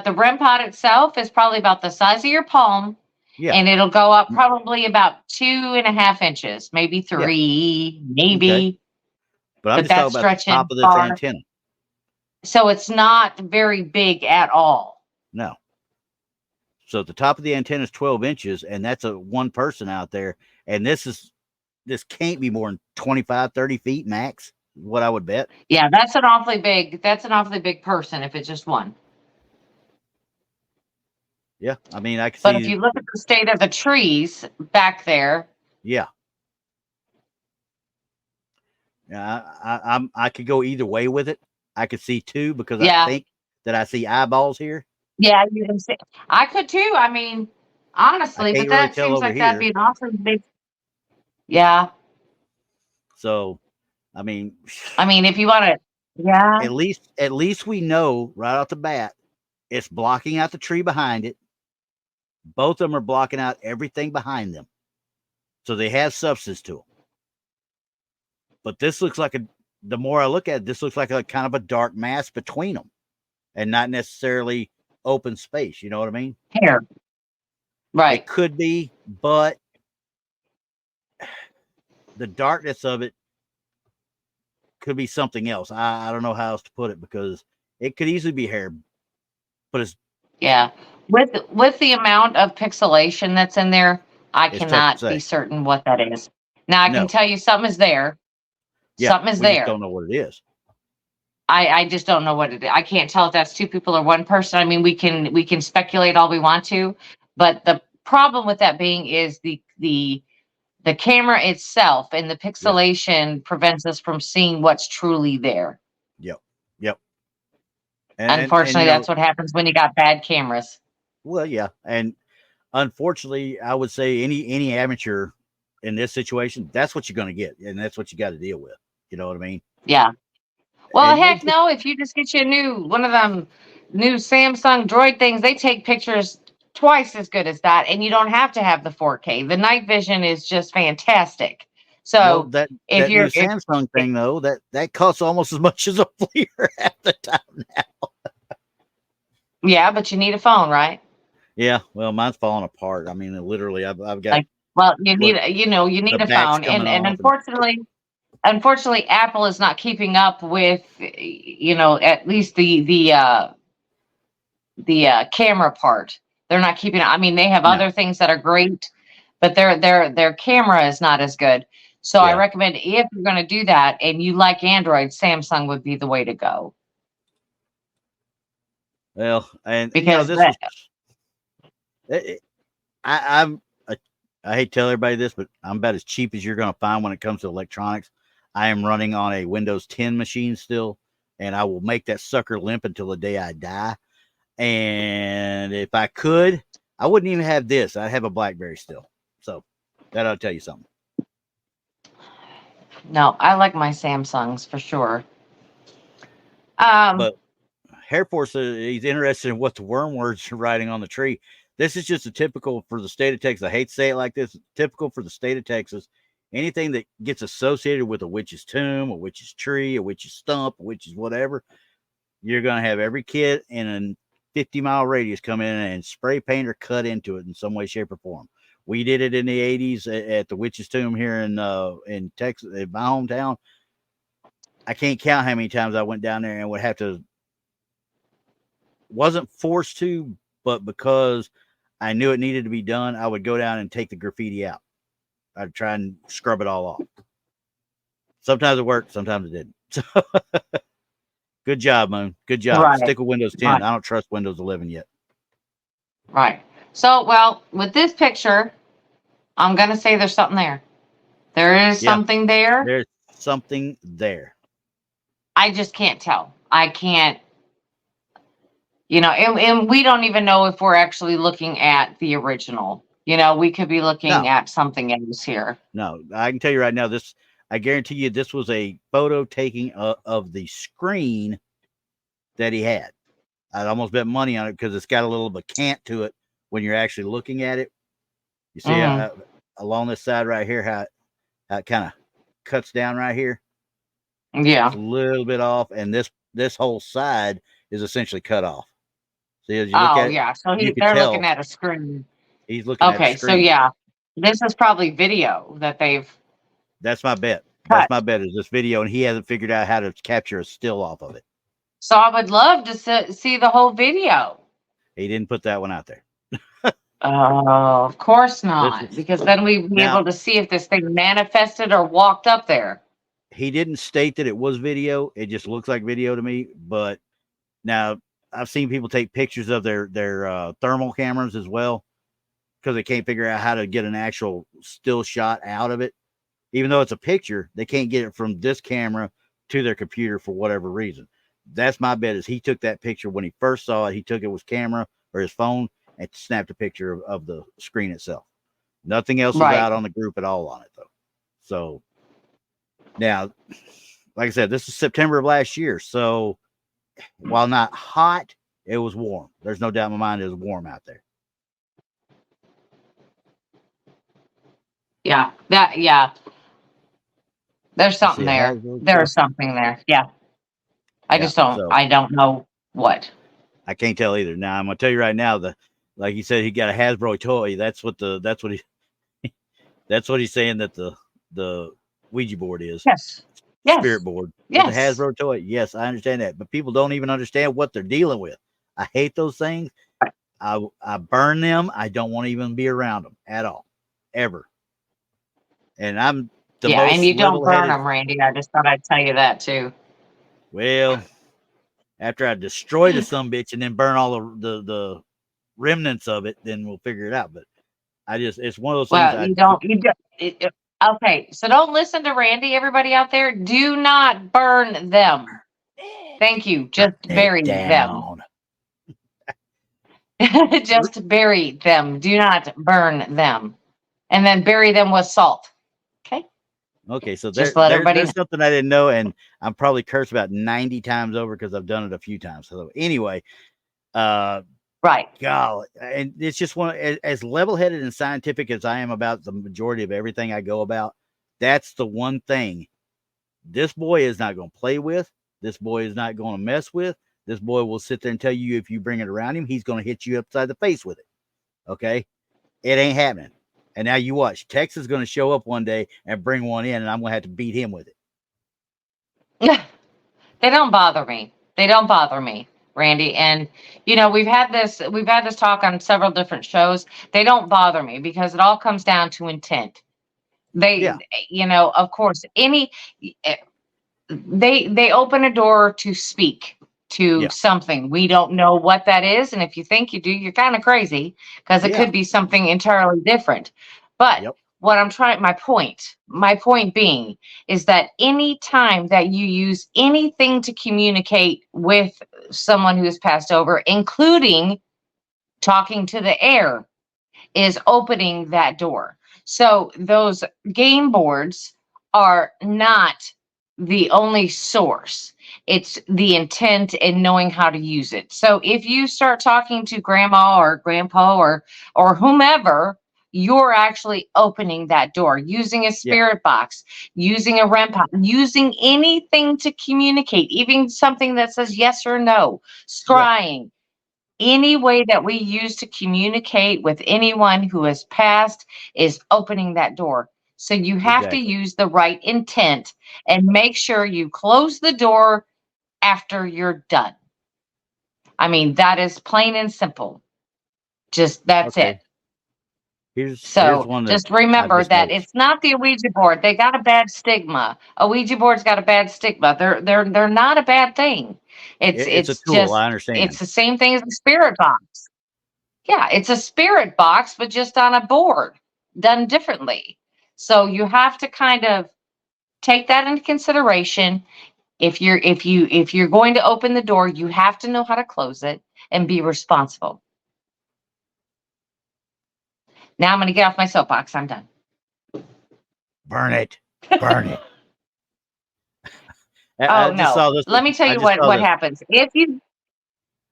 the REM pod itself is probably about the size of your palm, Yeah. and it'll go up probably about 2.5 inches, maybe Yeah. 3, Okay. maybe. But I'm But just talking that's about the top stretching of this far. antenna. So it's not very big at all. No. So the top of the antenna is 12 inches, and that's a one person out there. And this can't be more than 25, 30 feet max, what I would bet. Yeah, that's an awfully big person if it's just one. Yeah. I mean, I can But if see. you look at the state of the trees back there, Yeah. Yeah. I could go either way with it. I could see two because I yeah, think that I see eyeballs here. yeah, you can see. I could too. I mean, I honestly, but can't really that tell seems over like that'd be here. an awfully big. Yeah, So, I mean, I mean, if you want to, yeah, at least we know right off the bat it's blocking out the tree behind it. Both of them are blocking out everything behind them. So they have substance to them. But this looks like the more I look at it, this looks like a kind of a dark mass between them and not necessarily open space. You know what I mean? here, It right? could be, but the darkness of it could be something else. I don't know how else to put it because it could easily be hair, but Yeah, with the amount of pixelation that's in there, I it's tough to cannot be say. certain what that is. Now I can No. tell you something is there. Yeah. Something is We just don't there. know what it is. I just don't know what it is. I can't tell if that's two people or one person. I mean, we can speculate all we want to, but the problem with that being is the camera itself and the Yeah. pixelation prevents us from seeing what's truly there. Yep. Yep. And Unfortunately, that's what happens when you got bad cameras. well, yeah. And unfortunately, I would say any amateur in this situation, that's what you're going to get, and that's what you got to deal with. You know what I mean? Yeah. Well, And heck no, if you just get you a one of them new Samsung Droid things, they take pictures twice as good as that, and you don't have to have the 4K. The night vision is just fantastic. well, So if that new you're if Samsung thing though, that costs almost as much as a FLIR at the time now. yeah, but you need a phone, right? Yeah, well, mine's falling apart. I mean, literally, I've got Like, well, you what need you the need a back's phone, coming and off, and unfortunately, Apple is not keeping up with at least the camera part. They're not keeping. I mean, they have no, other things that are great, but their camera is not as good. So I yeah. recommend if you're going to do that and you like Android, Samsung would be the way to go Well, and because this was it, I, I'm I hate to tell everybody this, but I'm about as cheap as you're going to find when it comes to electronics. I am running on a Windows 10 machine still, and I will make that sucker limp until the day I die. And if I could, I wouldn't even have this. I'd have a BlackBerry still. So that ought to tell you something. no, I like my Samsungs for sure. But Hair Force, he's interested in what the worm words are writing on the tree. This is just a typical for the state of Texas. I hate to say it like this. Typical for the state of Texas. Anything that gets associated with a witch's tomb, a witch's tree, a witch's stump, a witch's whatever, you're going to have every kid in a 50-mile radius come in and spray paint or cut into it in some way, shape, or form. We did it in the 80s at the witch's tomb here in Texas, in my hometown. I can't count how many times I went down there and would have to, wasn't forced to, but because I knew it needed to be done, I would go down and take the graffiti out. I'd try and scrub it all off. Sometimes it worked, sometimes it didn't. So good job, Moon. Good job. Right, Stick with Windows 10. right, I don't trust Windows 11 yet. right. So, well, with this picture, I'm gonna say there's something there. There is Yeah, something there. there's something there. I just can't tell. I can't, and we don't even know if we're actually looking at the original. We could be looking No, at something else here. no. I can tell you right now, I guarantee you this was a photo taking of the screen that he had. I'd almost bet money on it because it's got a little bit of cant to it when you're actually looking at it. You see along this side right here how it kind of cuts down right here. Yeah, it's a little bit off, and this whole side is essentially cut off. See, as you look at it, yeah. So you can they're tell looking at a screen. he's looking at a Okay, so screen. yeah, this is probably video that they've. That's my bet. cut. That's my bet is this video, and he hasn't figured out how to capture a still off of it. So I would love to see the whole video. He didn't put that one out there. Oh, of course not, because then we'd be able to see if this thing manifested or walked up there. He didn't state that it was video. It just looks like video to me. But now I've seen people take pictures of their thermal cameras as well because they can't figure out how to get an actual still shot out of it. Even though it's a picture, they can't get it from this camera to their computer for whatever reason. That's my bet is he took that picture when he first saw it. He took it with his camera or his phone and snapped a picture of the screen itself. Nothing else was out on the group at all on it, though. So now, like I said, this is September of last year. So while not hot, it was warm. There's no doubt in my mind it was warm out there. Yeah, there's something there. There's something there. Yeah. I don't know what. I can't tell either. Now I'm gonna tell you right now, like you said, he got a Hasbro toy. That's what he's saying that the Ouija board is. Yes. Spirit board. Yes. The Hasbro toy. Yes, I understand that. But people don't even understand what they're dealing with. I hate those things. I burn them. I don't want to even be around them at all. Ever. And I'm the most and you don't burn them, Randy. I just thought I'd tell you that too. Well, after I destroy the sumbitch and then burn all the remnants of it, then we'll figure it out. But it's one of those things. Well, you don't. Okay, so don't listen to Randy, everybody out there. Do not burn them. Thank you. Just bury them. Just bury them. Do not burn them. And then bury them with salt. Okay, so there's something I didn't know, and I'm probably cursed about 90 times over because I've done it a few times. So anyway, right. God, and it's just as level-headed and scientific as I am about the majority of everything I go about. That's the one thing this boy is not going to play with. This boy is not going to mess with. This boy will sit there and tell you if you bring it around him, he's going to hit you upside the face with it. Okay, it ain't happening. And now you watch. Tex is going to show up one day and bring one in, and I'm going to have to beat him with it. They don't bother me. Randy. And we've had this talk on several different shows. They don't bother me because it all comes down to intent. Of course, they open a door to speak to something. We don't know what that is. And if you think you do, you're kind of crazy because it could be something entirely different. But what my point being is that any time that you use anything to communicate with someone who has passed over, including talking to the air, is opening that door. So those game boards are not the only source. It's the intent and knowing how to use it. So if you start talking to grandma or grandpa or whomever, you're actually opening that door using a spirit box, using a REM pod, using anything to communicate, even something that says yes or no, scrying. Any way that we use to communicate with anyone who has passed is opening that door. So you have to use the right intent and make sure you close the door after you're done. I mean, that is plain and simple. Just that's it. Here's one just remember that it's not the Ouija board. They got a bad stigma. A Ouija board's got a bad stigma. They're not a bad thing. It's a tool. Just, I understand. It's the same thing as the spirit box. Yeah, it's a spirit box, but just on a board, done differently. So you have to kind of take that into consideration. If you're going to open the door, you have to know how to close it and be responsible. Now I'm going to get off my soapbox. I'm done. Burn it. Burn it. No. Let me tell you what happens.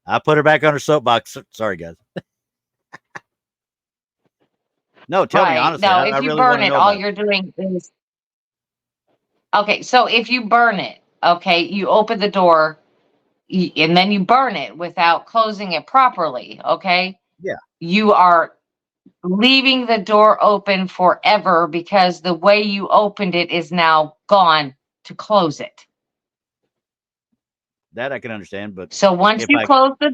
I put her back on her soapbox. Sorry, guys. No, tell me honestly. No, I if you really want burn to it, know all about it. you're doing is okay. So if you burn it, okay, you open the door and then you burn it without closing it properly. Okay, Yeah, you are leaving the door open forever because the way you opened it is now gone to close it. that I can understand. But So if I, once you close the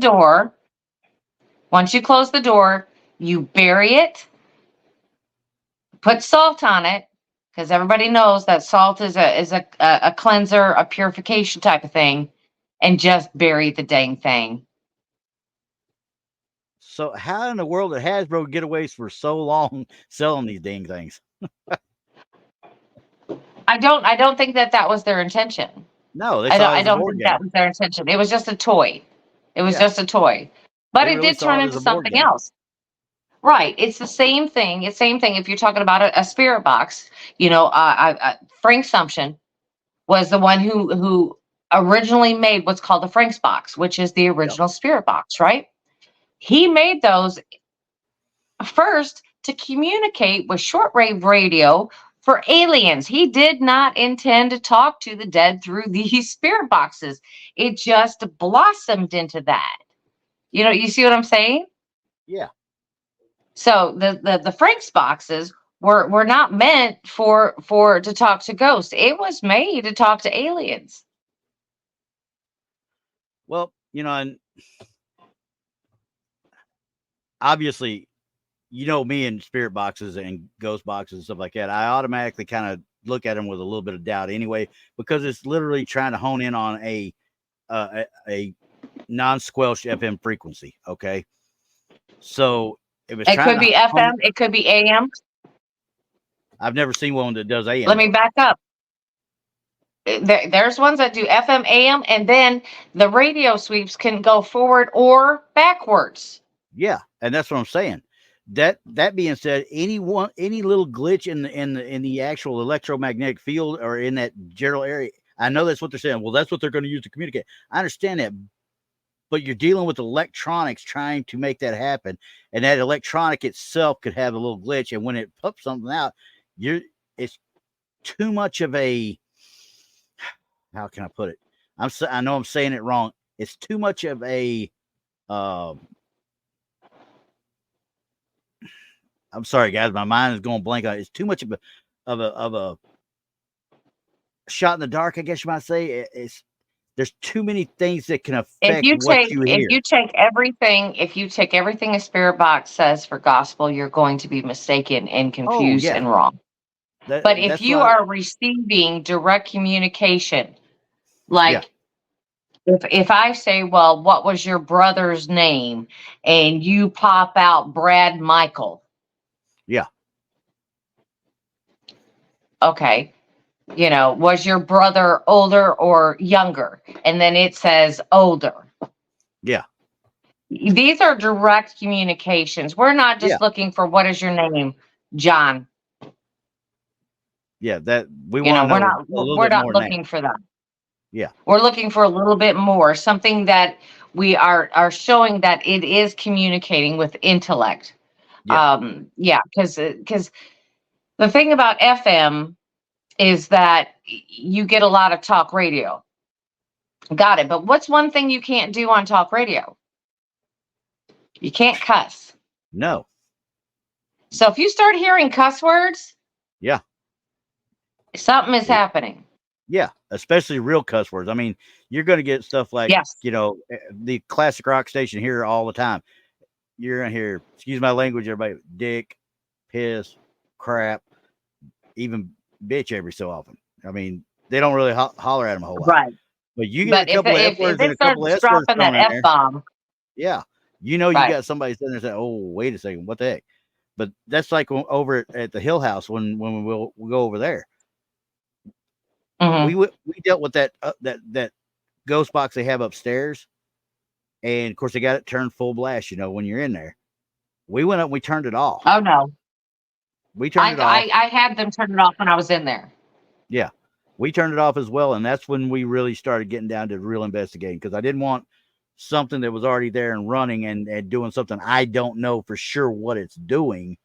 door, you bury it, put salt on it, because everybody knows that salt is a cleanser, a purification type of thing, and just bury the dang thing. so how in the world did Hasbro get away for so long selling these dang things? I don't think that was their intention. No, they I don't saw it I as a don't board think that game. was their intention. It was just a toy. It was Yeah, just a toy. But they it really did saw turn it as into a board something game. else. Right. It's the same thing. It's same thing if you're talking about a spirit box. Frank Sumption was the one who originally made what's called the Frank's box, which is the Yep. original spirit box, right? He made those first to communicate with shortwave radio for aliens. He did not intend to talk to the dead through these spirit boxes. It just blossomed into that. You see what I'm saying? Yeah. So the Frank's boxes were not meant for to talk to ghosts. It was made to talk to aliens. Well, and obviously, me and spirit boxes and ghost boxes and stuff like that. I automatically kind of look at them with a little bit of doubt anyway, because it's literally trying to hone in on a non-squelch FM frequency. Okay, so if it's It trying could to be FM, it could be AM. I've never seen one that does AM Let me though. back up. There's ones that do FM, AM, and then the radio sweeps can go forward or backwards. Yeah, and that's what I'm saying. That being said, any little glitch in the actual electromagnetic field or in that general area, I know that's what they're saying. Well, that's what they're going to use to communicate. I understand that, but you're dealing with electronics trying to make that happen, and that electronic itself could have a little glitch, and when it pops something out, it's too much of a, how can I put it? I know I'm saying it wrong. It's too much of a I'm sorry, guys. My mind is going blank. It's too much of a shot in the dark, I guess you might say. There's too many things that can affect what you If hear. you take everything a spirit box says for gospel, you're going to be mistaken and Oh confused yeah, and wrong. But if that's you why. are receiving direct communication, Yeah, like if I say, well, what was your brother's name? And you pop out Brad Michael. yeah, Okay. Was your brother older or younger? And then it says older. yeah, These are direct communications. We're not yeah, just looking for what is your name, John. yeah. That we want to know a little We're bit not more than that. looking for that. Yeah, We're looking for a little bit more, something that we are showing that it is communicating with intellect. yeah. Yeah, because the thing about FM is that you get a lot of talk radio. Got it. But what's one thing you can't do on talk radio? You can't cuss. No. So if you start hearing cuss words, Yeah, something is happening. yeah. Especially real cuss words. I mean, you're going to get stuff like Yes. the classic rock station here all the time. You're going to hear, excuse my language, everybody, dick, piss, crap, even bitch every so often. I mean, they don't really holler at them a whole lot. Right. But you get But a couple of F if words and it a couple of starts S words dropping thrown that in F there. bomb, Yeah. You right. got somebody sitting there saying, oh, wait a second, what the heck? But that's like over at the Hill House when we'll go over there. Mm-hmm. We dealt with that ghost box they have upstairs. And of course, they got it turned full blast, when you're in there. We went up and we turned it off. Oh, no. We turned it off. I had them turn it off when I was in there. Yeah. We turned it off as well. And that's when we really started getting down to real investigating, because I didn't want something that was already there and running and doing something I don't know for sure what it's doing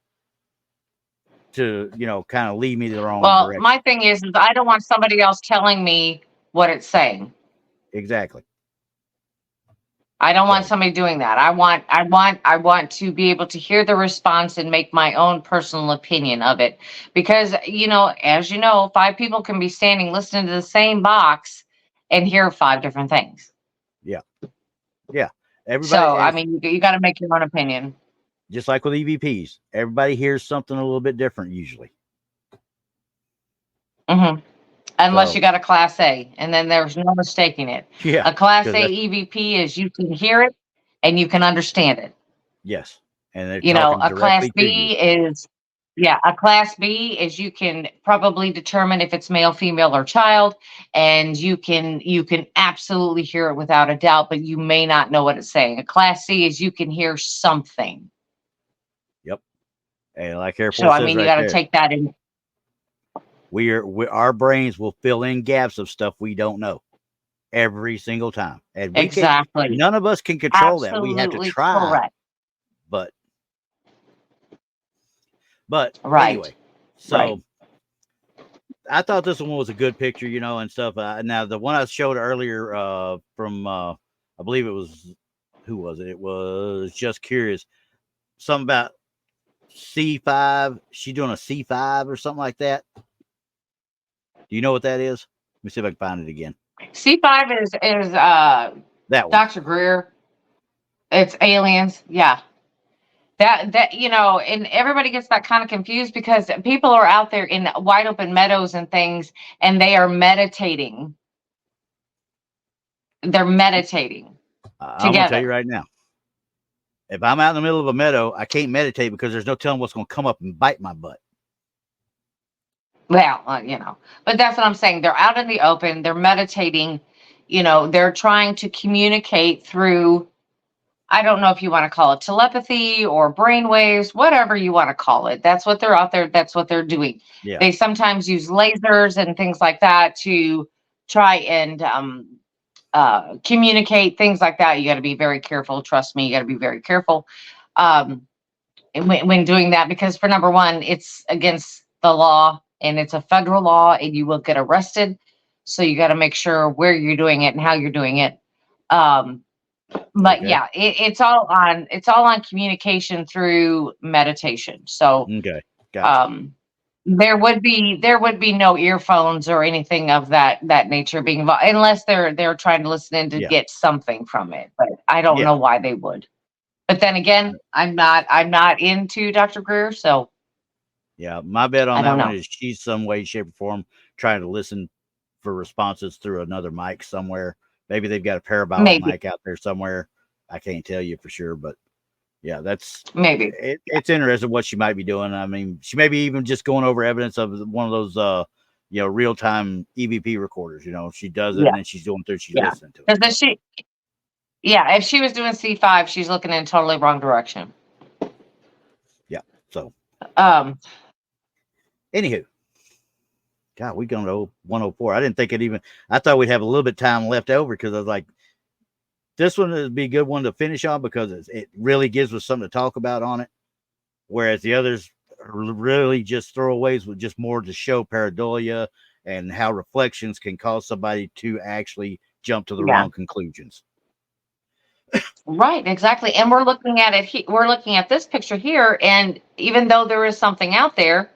to, kind of lead me the wrong direction. My thing is I don't want somebody else telling me what it's saying. Exactly. I don't want somebody doing that. I want to be able to hear the response and make my own personal opinion of it. Because, as you know, 5 people can be standing listening to the same box and hear 5 different things. Yeah. Yeah. Everybody. So, you got to make your own opinion. Just like with EVPs, everybody hears something a little bit different usually. Mm-hmm. Unless you got a Class A, and then there's no mistaking it. Yeah. A Class A EVP is you can hear it and you can understand it. Yes. And they're talking a Class directly to you. A Class B is you can probably determine if it's male, female, or child, and you can absolutely hear it without a doubt, but you may not know what it's saying. A Class C is you can hear something. Yep. And like Air Force says you got to take that in. Our brains will fill in gaps of stuff we don't know every single time. And exactly. None of us can control that. We have to try. Correct. But right. Anyway, so I thought this one was a good picture, and stuff. Now the one I showed earlier from I believe it was, who was it? It was Just Curious. Something about C5. She's doing a C5 or something like that. Do you know what that is? Let me see if I can find it again. C5 is that one. Dr. Greer. It's aliens. Yeah. That and everybody gets that kind of confused because people are out there in wide open meadows and things, and they are meditating. They're meditating. I'm gonna tell you right now. If I'm out in the middle of a meadow, I can't meditate because there's no telling what's going to come up and bite my butt. Well, but that's what I'm saying. They're out in the open. They're meditating. They're trying to communicate through, I don't know if you want to call it telepathy or brainwaves, whatever you want to call it. That's what they're out there. That's what they're doing. Yeah. They sometimes use lasers and things like that to try and communicate, things like that. You got to be very careful. Trust me, you got to be very careful when doing that, because for number one, it's against the law and it's a federal law and you will get arrested. So you got to make sure where you're doing it and how you're doing it. But yeah, it's all on communication through meditation. So okay, gotcha. There would be no earphones or anything of that nature being involved, unless they're trying to listen in to get something from it. But I don't know why they would. But then again, I'm not into Dr. Greer, so yeah, my bet on that one is she's some way, shape, or form trying to listen for responses through another mic somewhere. Maybe they've got a parabolic mic out there somewhere. I can't tell you for sure, but yeah, that's maybe it's interesting what she might be doing. I mean, she may be even just going over evidence of one of those, real time EVP recorders. She does it and then she's going through, she's listening to it. Because if she was doing C5, she's looking in totally wrong direction. Yeah. So, anywho. God, we going to 104. I didn't think I thought we'd have a little bit of time left over because I was like, this one would be a good one to finish on because it really gives us something to talk about on it. Whereas the others are really just throwaways with just more to show pareidolia and how reflections can cause somebody to actually jump to the wrong conclusions. Right, exactly. And we're looking at it. We're looking at this picture here. And even though there is something out there,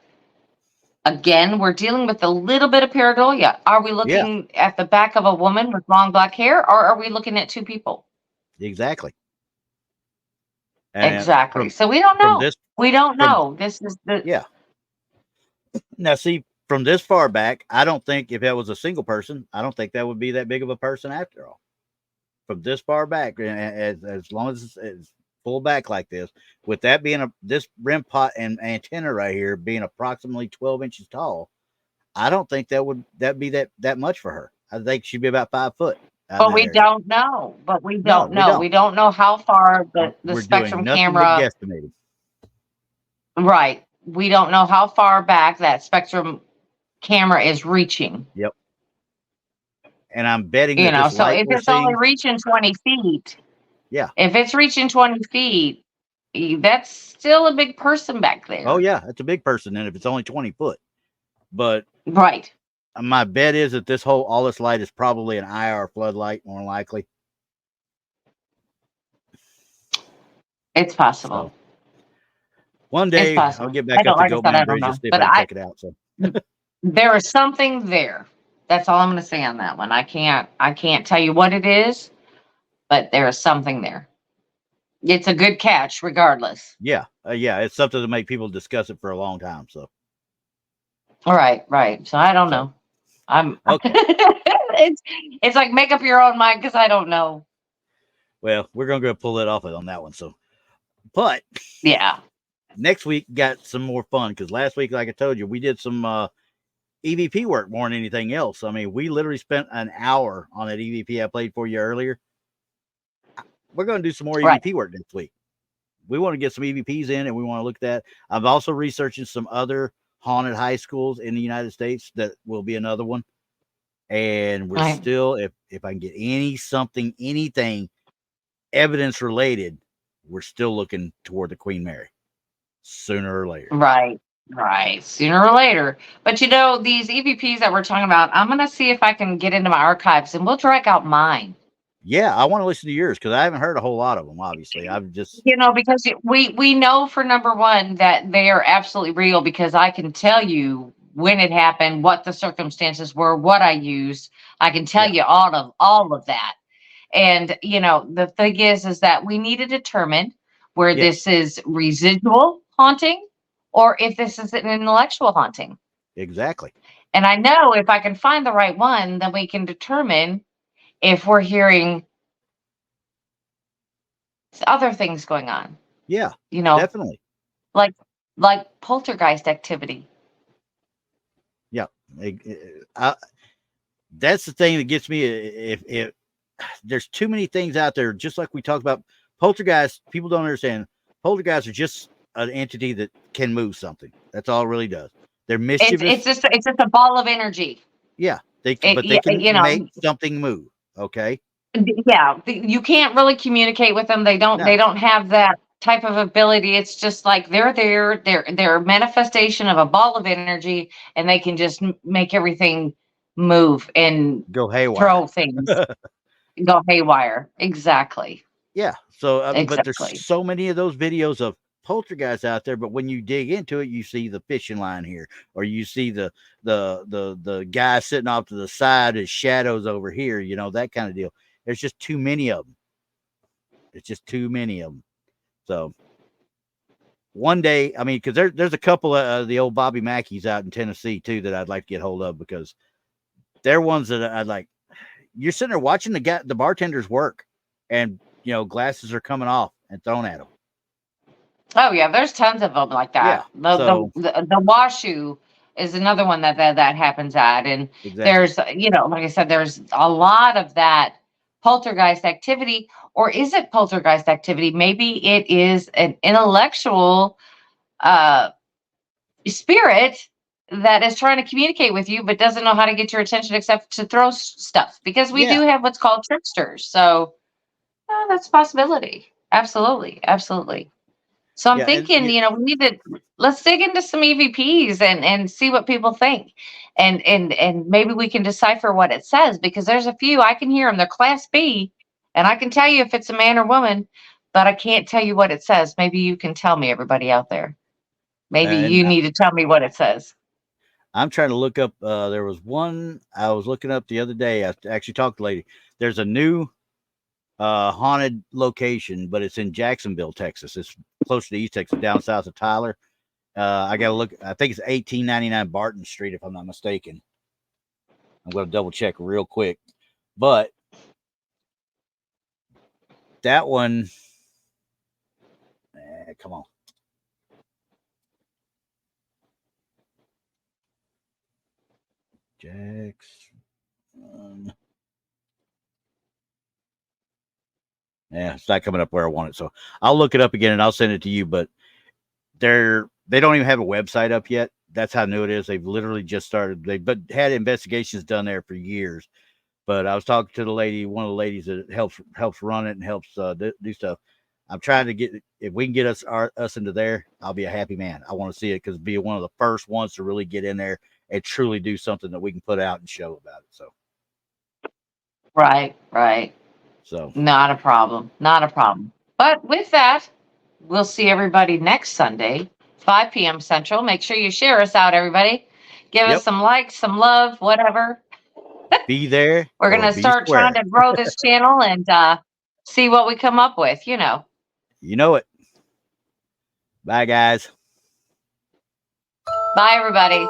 again, we're dealing with a little bit of pareidolia. Are we looking at the back of a woman with long black hair, or are we looking at 2 people? Exactly. Exactly. So we don't know. We don't know. This is Now, see, from this far back, I don't think if that was a single person, I don't think that would be that big of a person after all. From this far back, as long as it's full back like this, with that being this rim pot and antenna right here being approximately 12 inches tall, I don't think that'd be that much for her. I think she'd be about 5 foot. But we don't know. We don't know how far the spectrum camera. Right. We don't know how far back that spectrum camera is reaching. Yep. And I'm betting so if it's only reaching 20 feet. Yeah. If it's reaching 20 feet, that's still a big person back Oh there. yeah, it's a big person. And if it's only 20 foot, but Right. my bet is that all this light is probably an IR floodlight, more likely. It's possible. So one It's day I'll possible. get I back don't, up to like I said, I Goatman don't Bridge and know, see if but I can check it out. So there is something there. That's all I'm going to say on that one. I can't tell you what it is, but there is something there. It's a good catch, regardless. yeah, it's something to make people discuss it for a long time. So All right, right. So I don't so know. I'm okay. it's like make up your own mind because I don't know. Well, we're gonna go pull it off on that one. So, but Yeah. next week got some more fun because last week, like I told you, we did some EVP work more than anything else. I mean, we literally spent an hour on that EVP I played for you earlier. We're going to do some more Right. EVP work next week. We want to get some EVPs in, and we want to look at that. I'm also researching some other haunted high schools in the United States. That will be another one. And we're Right. still, if I can get anything evidence related, we're still looking toward the Queen Mary sooner or later. Right. Right. Sooner or later. But these EVPs that we're talking about, I'm gonna see if I can get into my archives and we'll drag out mine. Yeah, I want to listen to yours because I haven't heard a whole lot of them. Obviously, I've just Because we know for number one that they are absolutely real because I can tell you when it happened, what the circumstances were, what I used. I can tell yeah, you all of that. And the thing is that we need to determine where yes, this is residual haunting or if this is an intellectual haunting. exactly. And I know if I can find the right one, then we can determine if we're hearing other things going on. Yeah, You know, definitely. like like poltergeist activity. Yeah, that's the thing that gets me. If there's too many things out there, just like we talked about poltergeists, people don't understand. Poltergeists are just an entity that can move something. That's all it really does. They're It's mischievous. just a ball of energy. Yeah, but they Yeah, can make something move. Okay. yeah, you can't really communicate with them. They No, don't have that type of ability. It's just like they're there. They're a manifestation of a ball of energy, and they can just make everything move and go haywire. throw things, go haywire. Exactly. Yeah. So, but there's Exactly. so many of those videos of poltergeists out there. But when you dig into it, you see the fishing line here, or you see the guy sitting off to the side, his shadows over here. You know, that kind of deal. There's just too many of them. It's just too many of them. So one day, I mean, because there's a couple of the old Bobby Mackeys out in Tennessee too that I'd like to get hold of because they're ones that I'd like. You're sitting there watching the bartenders work, and glasses are coming off and thrown at them. Oh yeah, there's tons of them like Yeah. that. So The washu is another one that happens at, and exactly. there's like I said, there's a lot of that poltergeist activity, or is it poltergeist activity? Maybe it is an intellectual uh spirit that is trying to communicate with you, but doesn't know how to get your attention except to throw stuff. Because we do Yeah. have what's called tricksters, so that's a possibility. Absolutely, absolutely. So I'm Yeah. And thinking, we need to let's dig into some EVPs and see what people think, and maybe we can decipher what it says because there's a few I can hear them. They're Class B, and I can tell you if it's a man or woman, but I can't tell you what it says. Maybe you can tell me, everybody out there. Maybe and you need to tell me what it says. I'm trying to look up. There was one I was looking up the other day. I actually talked to a lady. There's a new haunted location, but it's in Jacksonville, Texas. It's close to East Texas, down south of Tyler. I got to look. I think it's 1899 Barton Street, if I'm not mistaken. I'm going to double check real quick. But that one, come on. Jackson. Yeah, it's not coming up where I want it. So I'll look it up again and I'll send it to you. But they don't even have a website up yet. That's how new it is. They've literally just started. They've had investigations done there for years. But I was talking to the lady, one of the ladies that helps run it and helps do stuff. I'm trying to get, if we can get us into there, I'll be a happy man. I want to see it because be one of the first ones to really get in there and truly do something that we can put out and show about it. So Right, right. so Not a problem. Not a problem. But with that, we'll see everybody next Sunday, 5 p.m. Central. Make sure you share us out, everybody. Give us yep, some likes, some love, whatever. be there We're going or to be start trying square. to grow this channel and see what we come up with, you know. You know it. Bye, guys. Bye, everybody.